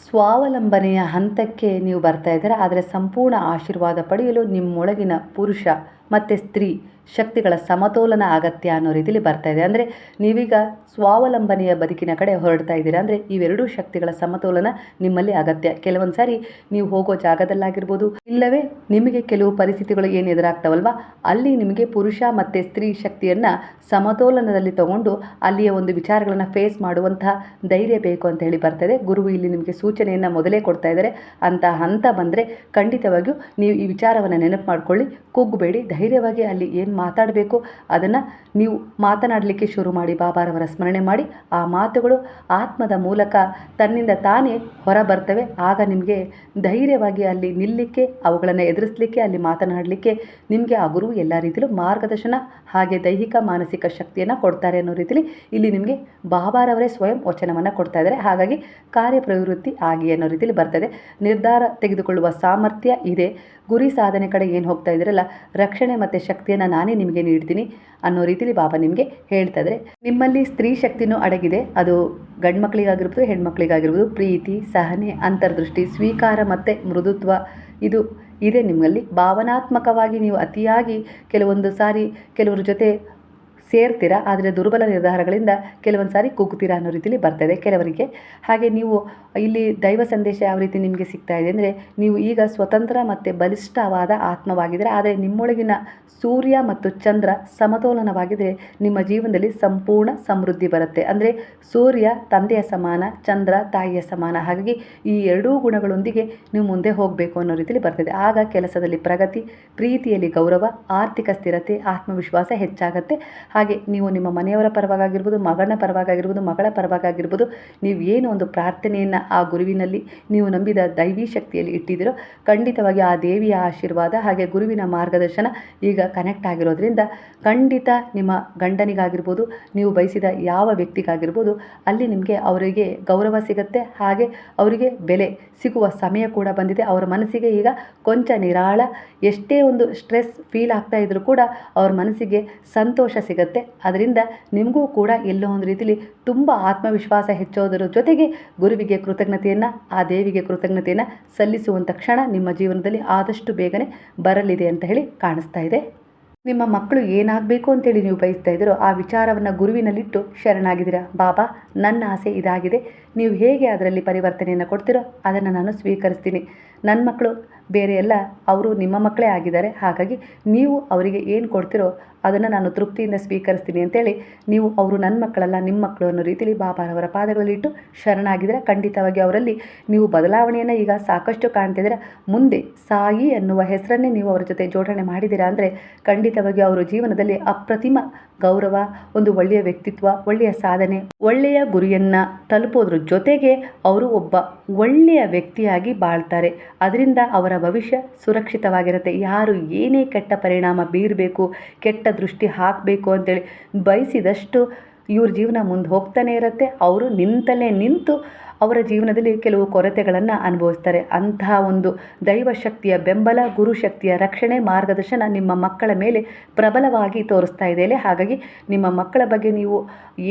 ಸ್ವಾವಲಂಬನೆಯ ಹಂತಕ್ಕೆ ನೀವು ಬರ್ತಾ ಇದ್ದೀರಾ. ಆದರೆ ಸಂಪೂರ್ಣ ಆಶೀರ್ವಾದ ಪಡೆಯಲು ನಿಮ್ಮೊಳಗಿನ ಪುರುಷ ಮತ್ತು ಸ್ತ್ರೀ ಶಕ್ತಿಗಳ ಸಮತೋಲನ ಅಗತ್ಯ ಅನ್ನೋ ರೀತಿಯಲ್ಲಿ ಬರ್ತಾ ಇದೆ. ಅಂದರೆ ನೀವೀಗ ಸ್ವಾವಲಂಬನೆಯ ಬದುಕಿನ ಕಡೆ ಹೊರಡ್ತಾ ಇದ್ದೀರಾ. ಅಂದರೆ ಇವೆರಡೂ ಶಕ್ತಿಗಳ ಸಮತೋಲನ ನಿಮ್ಮಲ್ಲಿ ಅಗತ್ಯ. ಕೆಲವೊಂದು ಸಾರಿ ನೀವು ಹೋಗೋ ಜಾಗದಲ್ಲಾಗಿರ್ಬೋದು, ಇಲ್ಲವೇ ನಿಮಗೆ ಕೆಲವು ಪರಿಸ್ಥಿತಿಗಳು ಏನು ಎದುರಾಗ್ತಾವಲ್ವ, ಅಲ್ಲಿ ನಿಮಗೆ ಪುರುಷ ಮತ್ತು ಸ್ತ್ರೀ ಶಕ್ತಿಯನ್ನು ಸಮತೋಲನದಲ್ಲಿ ತಗೊಂಡು ಅಲ್ಲಿಯ ಒಂದು ವಿಚಾರಗಳನ್ನು ಫೇಸ್ ಮಾಡುವಂತಹ ಧೈರ್ಯ ಬೇಕು ಅಂತ ಹೇಳಿ ಬರ್ತಾ ಇದೆ. ಗುರು ಇಲ್ಲಿ ನಿಮಗೆ ಸೂಚನೆಯನ್ನು ಮೊದಲೇ ಕೊಡ್ತಾ ಇದ್ದಾರೆ. ಅಂತ ಹಂತ ಬಂದರೆ ಖಂಡಿತವಾಗಿಯೂ ನೀವು ಈ ವಿಚಾರವನ್ನು ನೆನಪು ಮಾಡ್ಕೊಳ್ಳಿ. ಕುಗ್ಗಬೇಡಿ. ಧೈರ್ಯವಾಗಿ ಅಲ್ಲಿ ಏನು ಮಾತಾಡಬೇಕು ಅದನ್ನು ನೀವು ಮಾತನಾಡಲಿಕ್ಕೆ ಶುರು ಮಾಡಿ. ಬಾಬಾರವರ ಸ್ಮರಣೆ ಮಾಡಿ. ಆ ಮಾತುಗಳು ಆತ್ಮದ ಮೂಲಕ ತನ್ನಿಂದ ತಾನೇ ಹೊರ ಬರ್ತವೆ. ಆಗ ನಿಮಗೆ ಧೈರ್ಯವಾಗಿ ಅಲ್ಲಿ ನಿಲ್ಲಲಿಕ್ಕೆ, ಅವುಗಳನ್ನು ಎದುರಿಸಲಿಕ್ಕೆ, ಅಲ್ಲಿ ಮಾತನಾಡಲಿಕ್ಕೆ ನಿಮಗೆ ಆ ಗುರು ಎಲ್ಲ ರೀತಿಯಲ್ಲೂ ಮಾರ್ಗದರ್ಶನ ಹಾಗೆ ದೈಹಿಕ ಮಾನಸಿಕ ಶಕ್ತಿಯನ್ನು ಕೊಡ್ತಾರೆ ಅನ್ನೋ ರೀತಿಯಲ್ಲಿ ಇಲ್ಲಿ ನಿಮಗೆ ಬಾಬಾರವರೇ ಸ್ವಯಂ ವಚನವನ್ನು ಕೊಡ್ತಾ ಇದ್ದಾರೆ. ಹಾಗಾಗಿ ಕಾರ್ಯಪ್ರವೃತ್ತಿ ಆಗಿ ಅನ್ನೋ ರೀತಿಯಲ್ಲಿ ಬರ್ತದೆ. ನಿರ್ಧಾರ ತೆಗೆದುಕೊಳ್ಳುವ ಸಾಮರ್ಥ್ಯ ಇದೆ. ಗುರಿ ಸಾಧನೆ ಕಡೆ ಏನು ಹೋಗ್ತಾ ಇದ್ದೀರಲ್ಲ, ರಕ್ಷಣೆ ಮತ್ತು ಶಕ್ತಿಯನ್ನು ನಾನೇ ನಿಮಗೆ ನೀಡ್ತೀನಿ ಅನ್ನೋ ರೀತಿಯಲ್ಲಿ ಬಾಬಾ ನಿಮಗೆ ಹೇಳ್ತಾ ಇದ್ದಾರೆ. ನಿಮ್ಮಲ್ಲಿ ಸ್ತ್ರೀ ಶಕ್ತಿನೂ ಅಡಗಿದೆ. ಅದು ಗಂಡು ಮಕ್ಕಳಿಗಾಗಿರ್ಬೋದು, ಹೆಣ್ಮಕ್ಳಿಗಾಗಿರ್ಬೋದು. ಪ್ರೀತಿ, ಸಹನೆ, ಅಂತರ್ದೃಷ್ಟಿ, ಸ್ವೀಕಾರ ಮತ್ತು ಮೃದುತ್ವ ಇದು ಇದೆ ನಿಮ್ಮಲ್ಲಿ. ಭಾವನಾತ್ಮಕವಾಗಿ ನೀವು ಅತಿಯಾಗಿ ಕೆಲವೊಂದು ಸಾರಿ ಕೆಲವ್ರ ಜೊತೆ ಸೇರ್ತೀರಾ. ಆದರೆ ದುರ್ಬಲ ನಿರ್ಧಾರಗಳಿಂದ ಕೆಲವೊಂದು ಸಾರಿ ಕುಗ್ತೀರಾ ಅನ್ನೋ ರೀತಿಯಲ್ಲಿ ಬರ್ತದೆ ಕೆಲವರಿಗೆ. ಹಾಗೆ ನೀವು ಇಲ್ಲಿ ದೈವ ಸಂದೇಶ ಯಾವ ರೀತಿ ನಿಮಗೆ ಸಿಗ್ತಾ ಇದೆ ಅಂದರೆ, ನೀವು ಈಗ ಸ್ವತಂತ್ರ ಮತ್ತು ಬಲಿಷ್ಠವಾದ ಆತ್ಮವಾಗಿದ್ದರೆ, ಆದರೆ ನಿಮ್ಮೊಳಗಿನ ಸೂರ್ಯ ಮತ್ತು ಚಂದ್ರ ಸಮತೋಲನವಾಗಿದ್ದರೆ ನಿಮ್ಮ ಜೀವನದಲ್ಲಿ ಸಂಪೂರ್ಣ ಸಮೃದ್ಧಿ ಬರುತ್ತೆ. ಅಂದರೆ ಸೂರ್ಯ ತಂದೆಯ ಸಮಾನ, ಚಂದ್ರ ತಾಯಿಯ ಸಮಾನ. ಹಾಗಾಗಿ ಈ ಎರಡೂ ಗುಣಗಳೊಂದಿಗೆ ನೀವು ಮುಂದೆ ಹೋಗಬೇಕು ಅನ್ನೋ ರೀತಿಯಲ್ಲಿ ಬರ್ತದೆ. ಆಗ ಕೆಲಸದಲ್ಲಿ ಪ್ರಗತಿ, ಪ್ರೀತಿಯಲ್ಲಿ ಗೌರವ, ಆರ್ಥಿಕ ಸ್ಥಿರತೆ, ಆತ್ಮವಿಶ್ವಾಸ ಹೆಚ್ಚಾಗುತ್ತೆ. ಹಾಗೆ ನೀವು ನಿಮ್ಮ ಮನೆಯವರ ಪರವಾಗಿರ್ಬೋದು, ಮಗನ ಪರವಾಗಿರ್ಬೋದು, ಮಗಳ ಪರವಾಗಿರ್ಬೋದು, ನೀವು ಏನು ಒಂದು ಪ್ರಾರ್ಥನೆಯನ್ನು ಆ ಗುರುವಿನಲ್ಲಿ ನೀವು ನಂಬಿದ ದೈವಿ ಶಕ್ತಿಯಲ್ಲಿ ಇಟ್ಟಿದ್ದೀರೋ, ಖಂಡಿತವಾಗಿ ಆ ದೇವಿಯ ಆಶೀರ್ವಾದ ಹಾಗೆ ಗುರುವಿನ ಮಾರ್ಗದರ್ಶನ ಈಗ ಕನೆಕ್ಟ್ ಆಗಿರೋದ್ರಿಂದ ಖಂಡಿತ ನಿಮ್ಮ ಗಂಡನಿಗಾಗಿರ್ಬೋದು, ನೀವು ಬಯಸಿದ ಯಾವ ವ್ಯಕ್ತಿಗಾಗಿರ್ಬೋದು, ಅಲ್ಲಿ ನಿಮಗೆ ಅವರಿಗೆ ಗೌರವ ಸಿಗುತ್ತೆ. ಹಾಗೆ ಅವರಿಗೆ ಬೆಲೆ ಸಿಗುವ ಸಮಯ ಕೂಡ ಬಂದಿದೆ. ಅವರ ಮನಸ್ಸಿಗೆ ಈಗ ಕೊಂಚ ನಿರಾಳ, ಎಷ್ಟೇ ಒಂದು ಸ್ಟ್ರೆಸ್ ಫೀಲ್ ಆಗ್ತಾ ಇದ್ರೂ ಕೂಡ ಅವ್ರ ಮನಸ್ಸಿಗೆ ಸಂತೋಷ ಸಿಗುತ್ತೆ. ಅದರಿಂದ ನಿಮಗೂ ಕೂಡ ಎಲ್ಲೋ ಒಂದು ರೀತಿಯಲ್ಲಿ ತುಂಬ ಆತ್ಮವಿಶ್ವಾಸ ಹೆಚ್ಚೋದರ ಜೊತೆಗೆ ಗುರುವಿಗೆ ಕೃತಜ್ಞತೆಯನ್ನು, ಆ ದೇವಿಗೆ ಕೃತಜ್ಞತೆಯನ್ನು ಸಲ್ಲಿಸುವಂಥ ಕ್ಷಣ ನಿಮ್ಮ ಜೀವನದಲ್ಲಿ ಆದಷ್ಟು ಬೇಗನೆ ಬರಲಿದೆ ಅಂತ ಹೇಳಿ ಕಾಣಿಸ್ತಾ ಇದೆ. ನಿಮ್ಮ ಮಕ್ಕಳು ಏನಾಗಬೇಕು ಅಂತೇಳಿ ನೀವು ಬಯಸ್ತಾ ಇದ್ದೀರೋ ಆ ವಿಚಾರವನ್ನು ಗುರುವಿನಲ್ಲಿಟ್ಟು ಶರಣಾಗಿದ್ದೀರಾ. ಬಾಬಾ, ನನ್ನ ಆಸೆ ಇದಾಗಿದೆ, ನೀವು ಹೇಗೆ ಅದರಲ್ಲಿ ಪರಿವರ್ತನೆಯನ್ನು ಕೊಡ್ತೀರೋ ಅದನ್ನು ನಾನು ಸ್ವೀಕರಿಸ್ತೀನಿ. ನನ್ನ ಮಕ್ಕಳು ಬೇರೆ ಎಲ್ಲ, ಅವರು ನಿಮ್ಮ ಮಕ್ಕಳೇ ಆಗಿದ್ದಾರೆ. ಹಾಗಾಗಿ ನೀವು ಅವರಿಗೆ ಏನು ಕೊಡ್ತೀರೋ ಅದನ್ನು ನಾನು ತೃಪ್ತಿಯಿಂದ ಸ್ವೀಕರಿಸ್ತೀನಿ ಅಂತೇಳಿ ನೀವು ಅವರು ನನ್ನ ಮಕ್ಕಳಲ್ಲ ನಿಮ್ಮ ಮಕ್ಕಳು ಅನ್ನೋ ರೀತಿಯಲ್ಲಿ ಬಾಬಾರವರ ಪಾದಗಳಲ್ಲಿಟ್ಟು ಶರಣಾಗಿದ್ದರೆ ಖಂಡಿತವಾಗಿ ಅವರಲ್ಲಿ ನೀವು ಬದಲಾವಣೆಯನ್ನು ಈಗ ಸಾಕಷ್ಟು ಕಾಣ್ತಿದ್ದೀರಾ. ಮುಂದೆ ಸಾಯಿ ಅನ್ನುವ ಹೆಸರನ್ನೇ ನೀವು ಅವರ ಜೊತೆ ಜೋಡಣೆ ಮಾಡಿದ್ದೀರಾ ಅಂದರೆ ಖಂಡಿತವಾಗಿ ಅವರ ಜೀವನದಲ್ಲಿ ಅಪ್ರತಿಮ ಗೌರವ, ಒಂದು ಒಳ್ಳೆಯ ವ್ಯಕ್ತಿತ್ವ, ಒಳ್ಳೆಯ ಸಾಧನೆ, ಒಳ್ಳೆಯ ಗುರಿಯನ್ನು ತಲುಪೋದ್ರ ಜೊತೆಗೆ ಅವರು ಒಬ್ಬ ಒಳ್ಳೆಯ ವ್ಯಕ್ತಿಯಾಗಿ ಬಾಳ್ತಾರೆ. ಅದರಿಂದ ಅವರ ಭವಿಷ್ಯ ಸುರಕ್ಷಿತವಾಗಿರುತ್ತೆ. ಯಾರು ಏನೇ ಕೆಟ್ಟ ಪರಿಣಾಮ ಬೀರಬೇಕು, ಕೆಟ್ಟ ದೃಷ್ಟಿ ಹಾಕಬೇಕು ಅಂತೇಳಿ ಬಯಸಿದಷ್ಟು ಇವ್ರ ಜೀವನ ಮುಂದೆ ಹೋಗ್ತಾನೆ ಇರುತ್ತೆ. ಅವರು ನಿಂತಲ್ಲೇ ನಿಂತು ಅವರ ಜೀವನದಲ್ಲಿ ಕೆಲವು ಕೊರತೆಗಳನ್ನು ಅನುಭವಿಸ್ತಾರೆ. ಅಂತಹ ಒಂದು ದೈವಶಕ್ತಿಯ ಬೆಂಬಲ, ಗುರುಶಕ್ತಿಯ ರಕ್ಷಣೆ, ಮಾರ್ಗದರ್ಶನ ನಿಮ್ಮ ಮಕ್ಕಳ ಮೇಲೆ ಪ್ರಬಲವಾಗಿ ತೋರಿಸ್ತಾ ಇದೆ. ಹಾಗಾಗಿ ನಿಮ್ಮ ಮಕ್ಕಳ ಬಗ್ಗೆ ನೀವು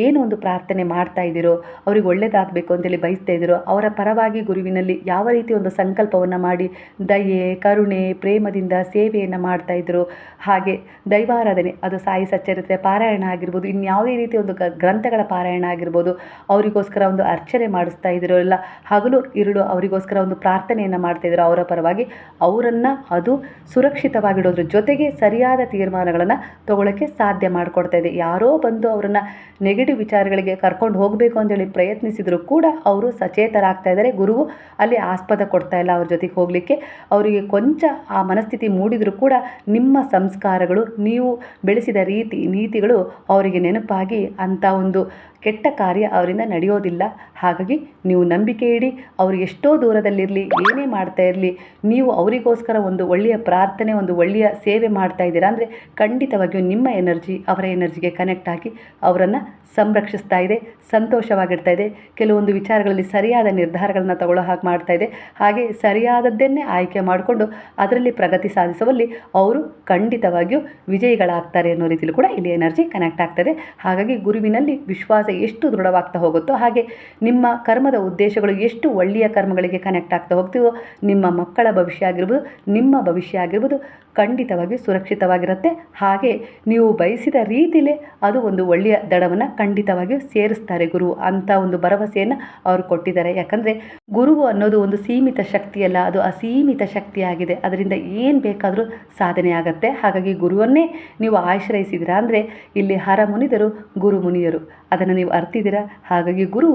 ಏನು ಒಂದು ಪ್ರಾರ್ಥನೆ ಮಾಡ್ತಾ ಇದ್ದೀರೋ, ಅವ್ರಿಗೆ ಒಳ್ಳೆಯದಾಗಬೇಕು ಅಂತೇಳಿ ಬಯಸ್ತಾ ಇದ್ದೀರೋ, ಅವರ ಪರವಾಗಿ ಗುರುವಿನಲ್ಲಿ ಯಾವ ರೀತಿ ಒಂದು ಸಂಕಲ್ಪವನ್ನು ಮಾಡಿ ದಯೆ, ಕರುಣೆ, ಪ್ರೇಮದಿಂದ ಸೇವೆಯನ್ನು ಮಾಡ್ತಾ ಇದ್ದರು. ಹಾಗೆ ದೈವಾರಾಧನೆ, ಅದು ಸಾಯಿ ಸಚ್ಚರಿತ್ರೆ ಪಾರಾಯಣ ಆಗಿರ್ಬೋದು, ಇನ್ಯಾವುದೇ ರೀತಿ ಒಂದು ಗ್ರಂಥಗಳ ಪಾರಾಯಣ ಆಗಿರ್ಬೋದು, ಅವರಿಗೋಸ್ಕರ ಒಂದು ಅರ್ಚನೆ ಮಾಡಿಸ್ತಾ ಇದ್ದರು. ಇಲ್ಲ ಹಗಲು ಇರುಳು ಅವರಿಗೋಸ್ಕರ ಒಂದು ಪ್ರಾರ್ಥನೆಯನ್ನು ಮಾಡ್ತಾಯಿದ್ರು ಅವರ ಪರವಾಗಿ. ಅವರನ್ನು ಅದು ಸುರಕ್ಷಿತವಾಗಿಡೋದ್ರ ಜೊತೆಗೆ ಸರಿಯಾದ ತೀರ್ಮಾನಗಳನ್ನು ತಗೊಳ್ಳೋಕ್ಕೆ ಸಾಧ್ಯ ಮಾಡಿಕೊಡ್ತಾ ಇದೆ. ಯಾರೋ ಬಂದು ಅವರನ್ನು ನೆಗೆಟಿವ್ ವಿಚಾರಗಳಿಗೆ ಕರ್ಕೊಂಡು ಹೋಗಬೇಕು ಅಂತೇಳಿ ಪ್ರಯತ್ನಿಸಿದರೂ ಕೂಡ ಅವರು ಸಚೇತರಾಗ್ತಾ ಇದ್ದಾರೆ. ಗುರುವು ಅಲ್ಲಿ ಆಸ್ಪದ ಕೊಡ್ತಾ ಇಲ್ಲ ಅವ್ರ ಜೊತೆಗೆ ಹೋಗಲಿಕ್ಕೆ. ಅವರಿಗೆ ಕೊಂಚ ಆ ಮನಸ್ಥಿತಿ ಮೂಡಿದರೂ ಕೂಡ ನಿಮ್ಮ ಸಂಸ್ಕಾರಗಳು, ನೀವು ಬೆಳೆಸಿದ ರೀತಿ ನೀತಿಗಳು ಅವರಿಗೆ ನೆನಪಾಗಿ ಅಂಥ ಒಂದು ಕೆಟ್ಟ ಕಾರ್ಯ ಅವರಿಂದ ನಡೆಯೋದಿಲ್ಲ. ಹಾಗಾಗಿ ನೀವು ನಂಬಿಕೆ ಇಡಿ. ಅವರು ಎಷ್ಟೋ ದೂರದಲ್ಲಿರಲಿ, ಏನೇ ಮಾಡ್ತಾ ಇರಲಿ, ನೀವು ಅವರಿಗೋಸ್ಕರ ಒಂದು ಒಳ್ಳೆಯ ಪ್ರಾರ್ಥನೆ, ಒಂದು ಒಳ್ಳೆಯ ಸೇವೆ ಮಾಡ್ತಾ ಇದ್ದೀರಾ ಅಂದರೆ ಖಂಡಿತವಾಗಿಯೂ ನಿಮ್ಮ ಎನರ್ಜಿ ಅವರ ಎನರ್ಜಿಗೆ ಕನೆಕ್ಟ್ ಆಗಿ ಅವರನ್ನು ಸಂರಕ್ಷಿಸ್ತಾ ಇದೆ, ಸಂತೋಷವಾಗಿಡ್ತಾ ಇದೆ. ಕೆಲವೊಂದು ವಿಚಾರಗಳಲ್ಲಿ ಸರಿಯಾದ ನಿರ್ಧಾರಗಳನ್ನು ತಗೊಳ್ಳೋ ಹಾಗೆ ಮಾಡ್ತಾ ಇದೆ. ಹಾಗೆ ಸರಿಯಾದದ್ದನ್ನೇ ಆಯ್ಕೆ ಮಾಡಿಕೊಂಡು ಅದರಲ್ಲಿ ಪ್ರಗತಿ ಸಾಧಿಸುವಲ್ಲಿ ಅವರು ಖಂಡಿತವಾಗಿಯೂ ವಿಜಯಿಗಳಾಗ್ತಾರೆ ಅನ್ನೋ ರೀತಿಯಲ್ಲಿ ಕೂಡ ಇಲ್ಲಿ ಎನರ್ಜಿ ಕನೆಕ್ಟ್ ಆಗ್ತದೆ. ಹಾಗಾಗಿ ಗುರುವಿನಲ್ಲಿ ವಿಶ್ವಾಸ ಎಷ್ಟು ದೃಢವಾಗ್ತಾ ಹೋಗುತ್ತೋ ಹಾಗೆ ನಿಮ್ಮ ಕರ್ಮದ ಉದ್ದೇಶಗಳು ಎಷ್ಟು ಒಳ್ಳೆಯ ಕರ್ಮಗಳಿಗೆ ಕನೆಕ್ಟ್ ಆಗ್ತಾ ಹೋಗ್ತೀವೋ ನಿಮ್ಮ ಮಕ್ಕಳ ಭವಿಷ್ಯ ಆಗಿರ್ಬೋದು, ನಿಮ್ಮ ಭವಿಷ್ಯ ಆಗಿರ್ಬೋದು ಖಂಡಿತವಾಗಿ ಸುರಕ್ಷಿತವಾಗಿರುತ್ತೆ. ಹಾಗೆ ನೀವು ಬಯಸಿದ ರೀತಿಯಲ್ಲೇ ಅದು ಒಂದು ಒಳ್ಳೆಯ ದಡವನ್ನು ಖಂಡಿತವಾಗಿಯೂ ಸೇರಿಸ್ತಾರೆ ಗುರು ಅಂತ ಒಂದು ಭರವಸೆಯನ್ನು ಅವರು ಕೊಟ್ಟಿದ್ದಾರೆ. ಯಾಕಂದರೆ ಗುರುವು ಅನ್ನೋದು ಒಂದು ಸೀಮಿತ ಶಕ್ತಿಯಲ್ಲ, ಅದು ಅಸೀಮಿತ ಶಕ್ತಿಯಾಗಿದೆ. ಅದರಿಂದ ಏನು ಬೇಕಾದರೂ ಸಾಧನೆ ಆಗುತ್ತೆ. ಹಾಗಾಗಿ ಗುರುವನ್ನೇ ನೀವು ಆಶ್ರಯಿಸಿದಿರಾ ಅಂದರೆ ಇಲ್ಲಿ ಹರ ಮುನಿದರು ಗುರು ಮುನಿಯರು, ಅದನ್ನು ನೀವು ಅರ್ತಿದ್ದೀರಾ. ಹಾಗಾಗಿ ಗುರು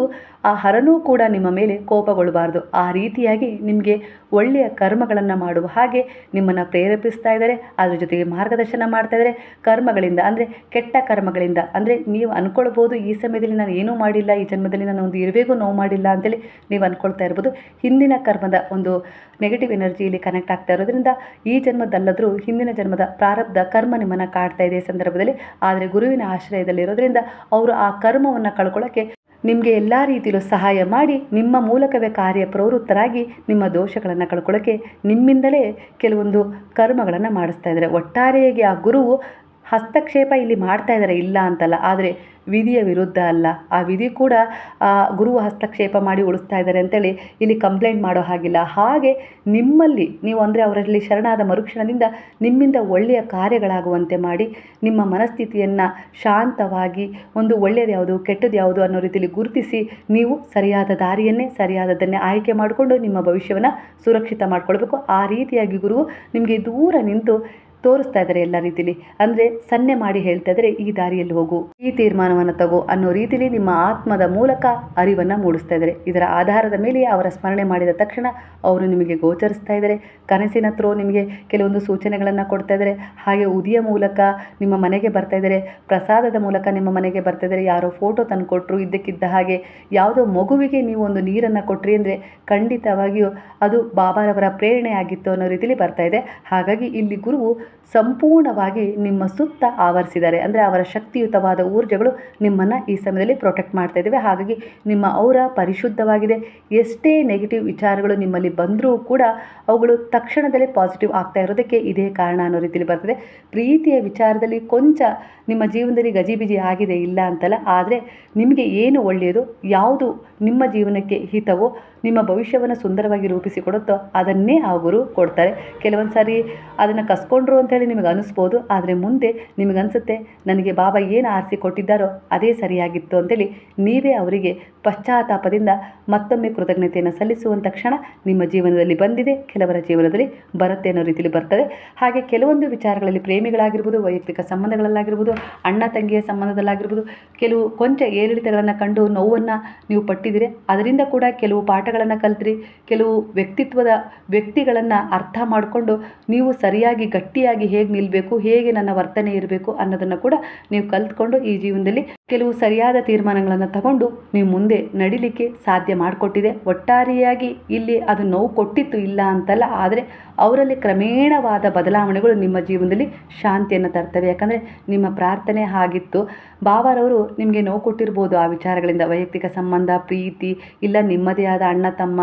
ಆ ಹರನೂ ಕೂಡ ನಿಮ್ಮ ಮೇಲೆ ಕೋಪಗೊಳ್ಳಬಾರ್ದು. ಆ ರೀತಿಯಾಗಿ ನಿಮಗೆ ಒಳ್ಳೆಯ ಕರ್ಮಗಳನ್ನು ಮಾಡುವ ಹಾಗೆ ನಿಮ್ಮನ್ನು ಪ್ರೇರೇಪಿಸ್ತಾ ಇದ್ದಾರೆ. ಅದ್ರ ಜೊತೆಗೆ ಮಾರ್ಗದರ್ಶನ ಮಾಡ್ತಾ ಇದ್ದಾರೆ. ಕರ್ಮಗಳಿಂದ ಅಂದರೆ ಕೆಟ್ಟ ಕರ್ಮಗಳಿಂದ, ಅಂದರೆ ನೀವು ಅಂದ್ಕೊಳ್ಬೋದು ಈ ಸಮಯದಲ್ಲಿ ನಾನು ಏನೂ ಮಾಡಿಲ್ಲ, ಈ ಜನ್ಮದಲ್ಲಿ ನಾನು ಒಂದು ಇರುವೆಗೂ ನೋವು ಮಾಡಿಲ್ಲ ಅಂತೇಳಿ ನೀವು ಅಂದ್ಕೊಳ್ತಾ ಇರ್ಬೋದು. ಹಿಂದಿನ ಕರ್ಮದ ಒಂದು ನೆಗೆಟಿವ್ ಎನರ್ಜಿ ಇಲ್ಲಿ ಕನೆಕ್ಟ್ ಆಗ್ತಾ ಇರೋದ್ರಿಂದ ಈ ಜನ್ಮದಲ್ಲದರೂ ಹಿಂದಿನ ಜನ್ಮದ ಪ್ರಾರಬ್ಧ ಕರ್ಮ ನಿಮ್ಮನ್ನು ಕಾಡ್ತಾ ಇದೆ ಈ ಸಂದರ್ಭದಲ್ಲಿ. ಆದರೆ ಗುರುವಿನ ಆಶ್ರಯದಲ್ಲಿರೋದ್ರಿಂದ ಅವರು ಆ ಕರ್ಮವನ್ನು ಕಳ್ಕೊಳ್ಳೋಕ್ಕೆ ನಿಮಗೆ ಎಲ್ಲ ರೀತಿಯಲ್ಲೂ ಸಹಾಯ ಮಾಡಿ ನಿಮ್ಮ ಮೂಲಕವೇ ಕಾರ್ಯ ಪ್ರವೃತ್ತರಾಗಿ ನಿಮ್ಮ ದೋಷಗಳನ್ನು ಕಳ್ಕೊಳ್ಳೋಕ್ಕೆ ನಿಮ್ಮಿಂದಲೇ ಕೆಲವೊಂದು ಕರ್ಮಗಳನ್ನು ಮಾಡಿಸ್ತಾ ಇದ್ದಾರೆ. ಒಟ್ಟಾರೆಯಾಗಿ ಆ ಗುರುವು ಹಸ್ತಕ್ಷೇಪ ಇಲ್ಲಿ ಮಾಡ್ತಾ ಇದ್ದಾರೆ, ಇಲ್ಲ ಅಂತಲ್ಲ. ಆದರೆ ವಿಧಿಯ ವಿರುದ್ಧ ಅಲ್ಲ. ಆ ವಿಧಿ ಕೂಡ ಗುರುವ ಹಸ್ತಕ್ಷೇಪ ಮಾಡಿ ಉಳಿಸ್ತಾ ಇದ್ದಾರೆ ಅಂತೇಳಿ ಇಲ್ಲಿ ಕಂಪ್ಲೇಂಟ್ ಮಾಡೋ ಹಾಗಿಲ್ಲ. ಹಾಗೆ ನಿಮ್ಮಲ್ಲಿ ನೀವು ಅಂದರೆ ಅವರಲ್ಲಿ ಶರಣಾದ ಮರುಕ್ಷಣದಿಂದ ನಿಮ್ಮಿಂದ ಒಳ್ಳೆಯ ಕಾರ್ಯಗಳಾಗುವಂತೆ ಮಾಡಿ ನಿಮ್ಮ ಮನಸ್ಥಿತಿಯನ್ನು ಶಾಂತವಾಗಿ ಒಂದು ಒಳ್ಳೆಯದು ಯಾವುದು ಕೆಟ್ಟದ್ದು ಯಾವುದು ಅನ್ನೋ ರೀತಿಯಲ್ಲಿ ಗುರುತಿಸಿ ನೀವು ಸರಿಯಾದ ದಾರಿಯನ್ನೇ ಸರಿಯಾದದ್ದನ್ನೇ ಆಯ್ಕೆ ಮಾಡಿಕೊಂಡು ನಿಮ್ಮ ಭವಿಷ್ಯವನ್ನು ಸುರಕ್ಷಿತ ಮಾಡ್ಕೊಳ್ಬೇಕು. ಆ ರೀತಿಯಾಗಿ ಗುರು ನಿಮಗೆ ದೂರ ನಿಂತು ತೋರಿಸ್ತಾ ಇದ್ದಾರೆ ಎಲ್ಲ ರೀತಿಲಿ. ಅಂದರೆ ಸನ್ನೆ ಮಾಡಿ ಹೇಳ್ತಾ ಇದ್ದಾರೆ, ಈ ದಾರಿಯಲ್ಲಿ ಹೋಗು, ಈ ತೀರ್ಮಾನವನ್ನು ತಗೋ ಅನ್ನೋ ರೀತಿಲಿ ನಿಮ್ಮ ಆತ್ಮದ ಮೂಲಕ ಅರಿವನ್ನು ಮೂಡಿಸ್ತಾ ಇದ್ದಾರೆ. ಇದರ ಆಧಾರದ ಮೇಲೆ ಅವರ ಸ್ಮರಣೆ ಮಾಡಿದ ತಕ್ಷಣ ಅವರು ನಿಮಗೆ ಗೋಚರಿಸ್ತಾ ಇದ್ದಾರೆ. ಕನಸಿನ ಥ್ರೋ ನಿಮಗೆ ಕೆಲವೊಂದು ಸೂಚನೆಗಳನ್ನು ಕೊಡ್ತಾ ಇದ್ದಾರೆ. ಹಾಗೆ ಉದಿಯ ಮೂಲಕ ನಿಮ್ಮ ಮನೆಗೆ ಬರ್ತಾ ಇದ್ದಾರೆ, ಪ್ರಸಾದದ ಮೂಲಕ ನಿಮ್ಮ ಮನೆಗೆ ಬರ್ತಾ ಇದ್ದಾರೆ. ಯಾರೋ ಫೋಟೋ ತಂದು ಕೊಟ್ಟರು, ಇದ್ದಕ್ಕಿದ್ದ ಹಾಗೆ ಯಾವುದೋ ಮಗುವಿಗೆ ನೀವು ಒಂದು ನೀರನ್ನು ಕೊಟ್ರಿ ಅಂದರೆ ಖಂಡಿತವಾಗಿಯೂ ಅದು ಬಾಬಾರವರ ಪ್ರೇರಣೆ ಆಗಿತ್ತು ಅನ್ನೋ ರೀತಿಯಲ್ಲಿ ಬರ್ತಾ ಇದೆ. ಹಾಗಾಗಿ ಇಲ್ಲಿ ಗುರುವು ಸಂಪೂರ್ಣವಾಗಿ ನಿಮ್ಮ ಸುತ್ತ ಆವರಿಸಿದ್ದಾರೆ. ಅಂದರೆ ಅವರ ಶಕ್ತಿಯುತವಾದ ಊರ್ಜೆಗಳು ನಿಮ್ಮನ್ನು ಈ ಸಮಯದಲ್ಲಿ ಪ್ರೊಟೆಕ್ಟ್ ಮಾಡ್ತಾ ಇದ್ದಾವೆ. ಹಾಗಾಗಿ ನಿಮ್ಮ ಔರ ಪರಿಶುದ್ಧವಾಗಿದೆ. ಎಷ್ಟೇ ನೆಗೆಟಿವ್ ವಿಚಾರಗಳು ನಿಮ್ಮಲ್ಲಿ ಬಂದರೂ ಕೂಡ ಅವುಗಳು ತಕ್ಷಣದಲ್ಲೇ ಪಾಸಿಟಿವ್ ಆಗ್ತಾ ಇರೋದಕ್ಕೆ ಇದೇ ಕಾರಣ ಅನ್ನೋ ರೀತಿಯಲ್ಲಿ ಬರ್ತದೆ. ಪ್ರೀತಿಯ ವಿಚಾರದಲ್ಲಿ ಕೊಂಚ ನಿಮ್ಮ ಜೀವನದಲ್ಲಿ ಗಜಿಬಿಜಿ ಆಗಿದೆ, ಇಲ್ಲ ಅಂತಲ್ಲ. ಆದರೆ ನಿಮಗೆ ಏನು ಒಳ್ಳೆಯದು, ಯಾವುದು ನಿಮ್ಮ ಜೀವನಕ್ಕೆ ಹಿತವೋ, ನಿಮ್ಮ ಭವಿಷ್ಯವನ್ನು ಸುಂದರವಾಗಿ ರೂಪಿಸಿಕೊಡುತ್ತೋ ಅದನ್ನೇ ಆ ಗುರು ಕೊಡ್ತಾರೆ. ಕೆಲವೊಂದು ಸಾರಿ ಅದನ್ನು ಕಸ್ಕೊಂಡ್ರು ಅಂತೇಳಿ ನಿಮಗೆ ಅನಿಸ್ಬೋದು. ಆದರೆ ಮುಂದೆ ನಿಮಗನ್ಸುತ್ತೆ ನನಗೆ ಬಾಬಾ ಏನು ಆರಿಸಿ ಕೊಟ್ಟಿದ್ದಾರೋ ಅದೇ ಸರಿಯಾಗಿತ್ತು ಅಂತೇಳಿ ನೀವೇ ಅವರಿಗೆ ಪಶ್ಚಾತ್ತಾಪದಿಂದ ಮತ್ತೊಮ್ಮೆ ಕೃತಜ್ಞತೆಯನ್ನು ಸಲ್ಲಿಸುವಂಥ ಕ್ಷಣ ನಿಮ್ಮ ಜೀವನದಲ್ಲಿ ಬಂದಿದೆ, ಕೆಲವರ ಜೀವನದಲ್ಲಿ ಬರುತ್ತೆ ಅನ್ನೋ ರೀತಿಯಲ್ಲಿ ಬರ್ತದೆ. ಹಾಗೆ ಕೆಲವೊಂದು ವಿಚಾರಗಳಲ್ಲಿ ಪ್ರೇಮಿಗಳಾಗಿರ್ಬೋದು, ವೈಯಕ್ತಿಕ ಸಂಬಂಧಗಳಲ್ಲಾಗಿರ್ಬೋದು, ಅಣ್ಣ ತಂಗಿಯ ಸಂಬಂಧದಲ್ಲಾಗಿರ್ಬೋದು, ಕೆಲವು ಕೊಂಚ ಏರಿಳಿತಗಳನ್ನು ಕಂಡು ನೋವನ್ನು ನೀವು ಪಟ್ಟಿದ್ದೀರಿ. ಅದರಿಂದ ಕೂಡ ಕೆಲವು ಪಾಠಗಳನ್ನು ಕಲ್ತ್ರಿ. ಕೆಲವು ವ್ಯಕ್ತಿಗಳನ್ನು ಅರ್ಥ ಮಾಡಿಕೊಂಡು ನೀವು ಸರಿಯಾಗಿ ಗಟ್ಟಿಯಾಗಿ ಹೇಗೆ ನಿಲ್ಲಬೇಕು, ಹೇಗೆ ನನ್ನ ವರ್ತನೆ ಇರಬೇಕು ಅನ್ನೋದನ್ನು ಕೂಡ ನೀವು ಕಲ್ತ್ಕೊಂಡು ಈ ಜೀವನದಲ್ಲಿ ಕೆಲವು ಸರಿಯಾದ ತೀರ್ಮಾನಗಳನ್ನು ತಗೊಂಡು ನೀವು ಮುಂದೆ ನಡಿಲಿಕ್ಕೆ ಸಾಧ್ಯ ಮಾಡಿಕೊಟ್ಟಿದೆ. ಒಟ್ಟಾರೆಯಾಗಿ ಇಲ್ಲಿ ಅದು ನೋವು ಕೊಟ್ಟಿತ್ತು ಇಲ್ಲ ಅಂತಲ್ಲ, ಆದರೆ ಅವರಲ್ಲಿ ಕ್ರಮೇಣವಾದ ಬದಲಾವಣೆಗಳು ನಿಮ್ಮ ಜೀವನದಲ್ಲಿ ಶಾಂತಿಯನ್ನು ತರ್ತವೆ. ಯಾಕಂದರೆ ನಿಮ್ಮ ಪ್ರಾರ್ಥನೆ ಆಗಿತ್ತು. ಬಾಬಾರವರು ನಿಮಗೆ ನೋವು ಕೊಟ್ಟಿರ್ಬೋದು ಆ ವಿಚಾರಗಳಿಂದ, ವೈಯಕ್ತಿಕ ಸಂಬಂಧ, ಪ್ರೀತಿ, ಇಲ್ಲ ನಿಮ್ಮದೇ ಆದ ಅಣ್ಣ ತಮ್ಮ,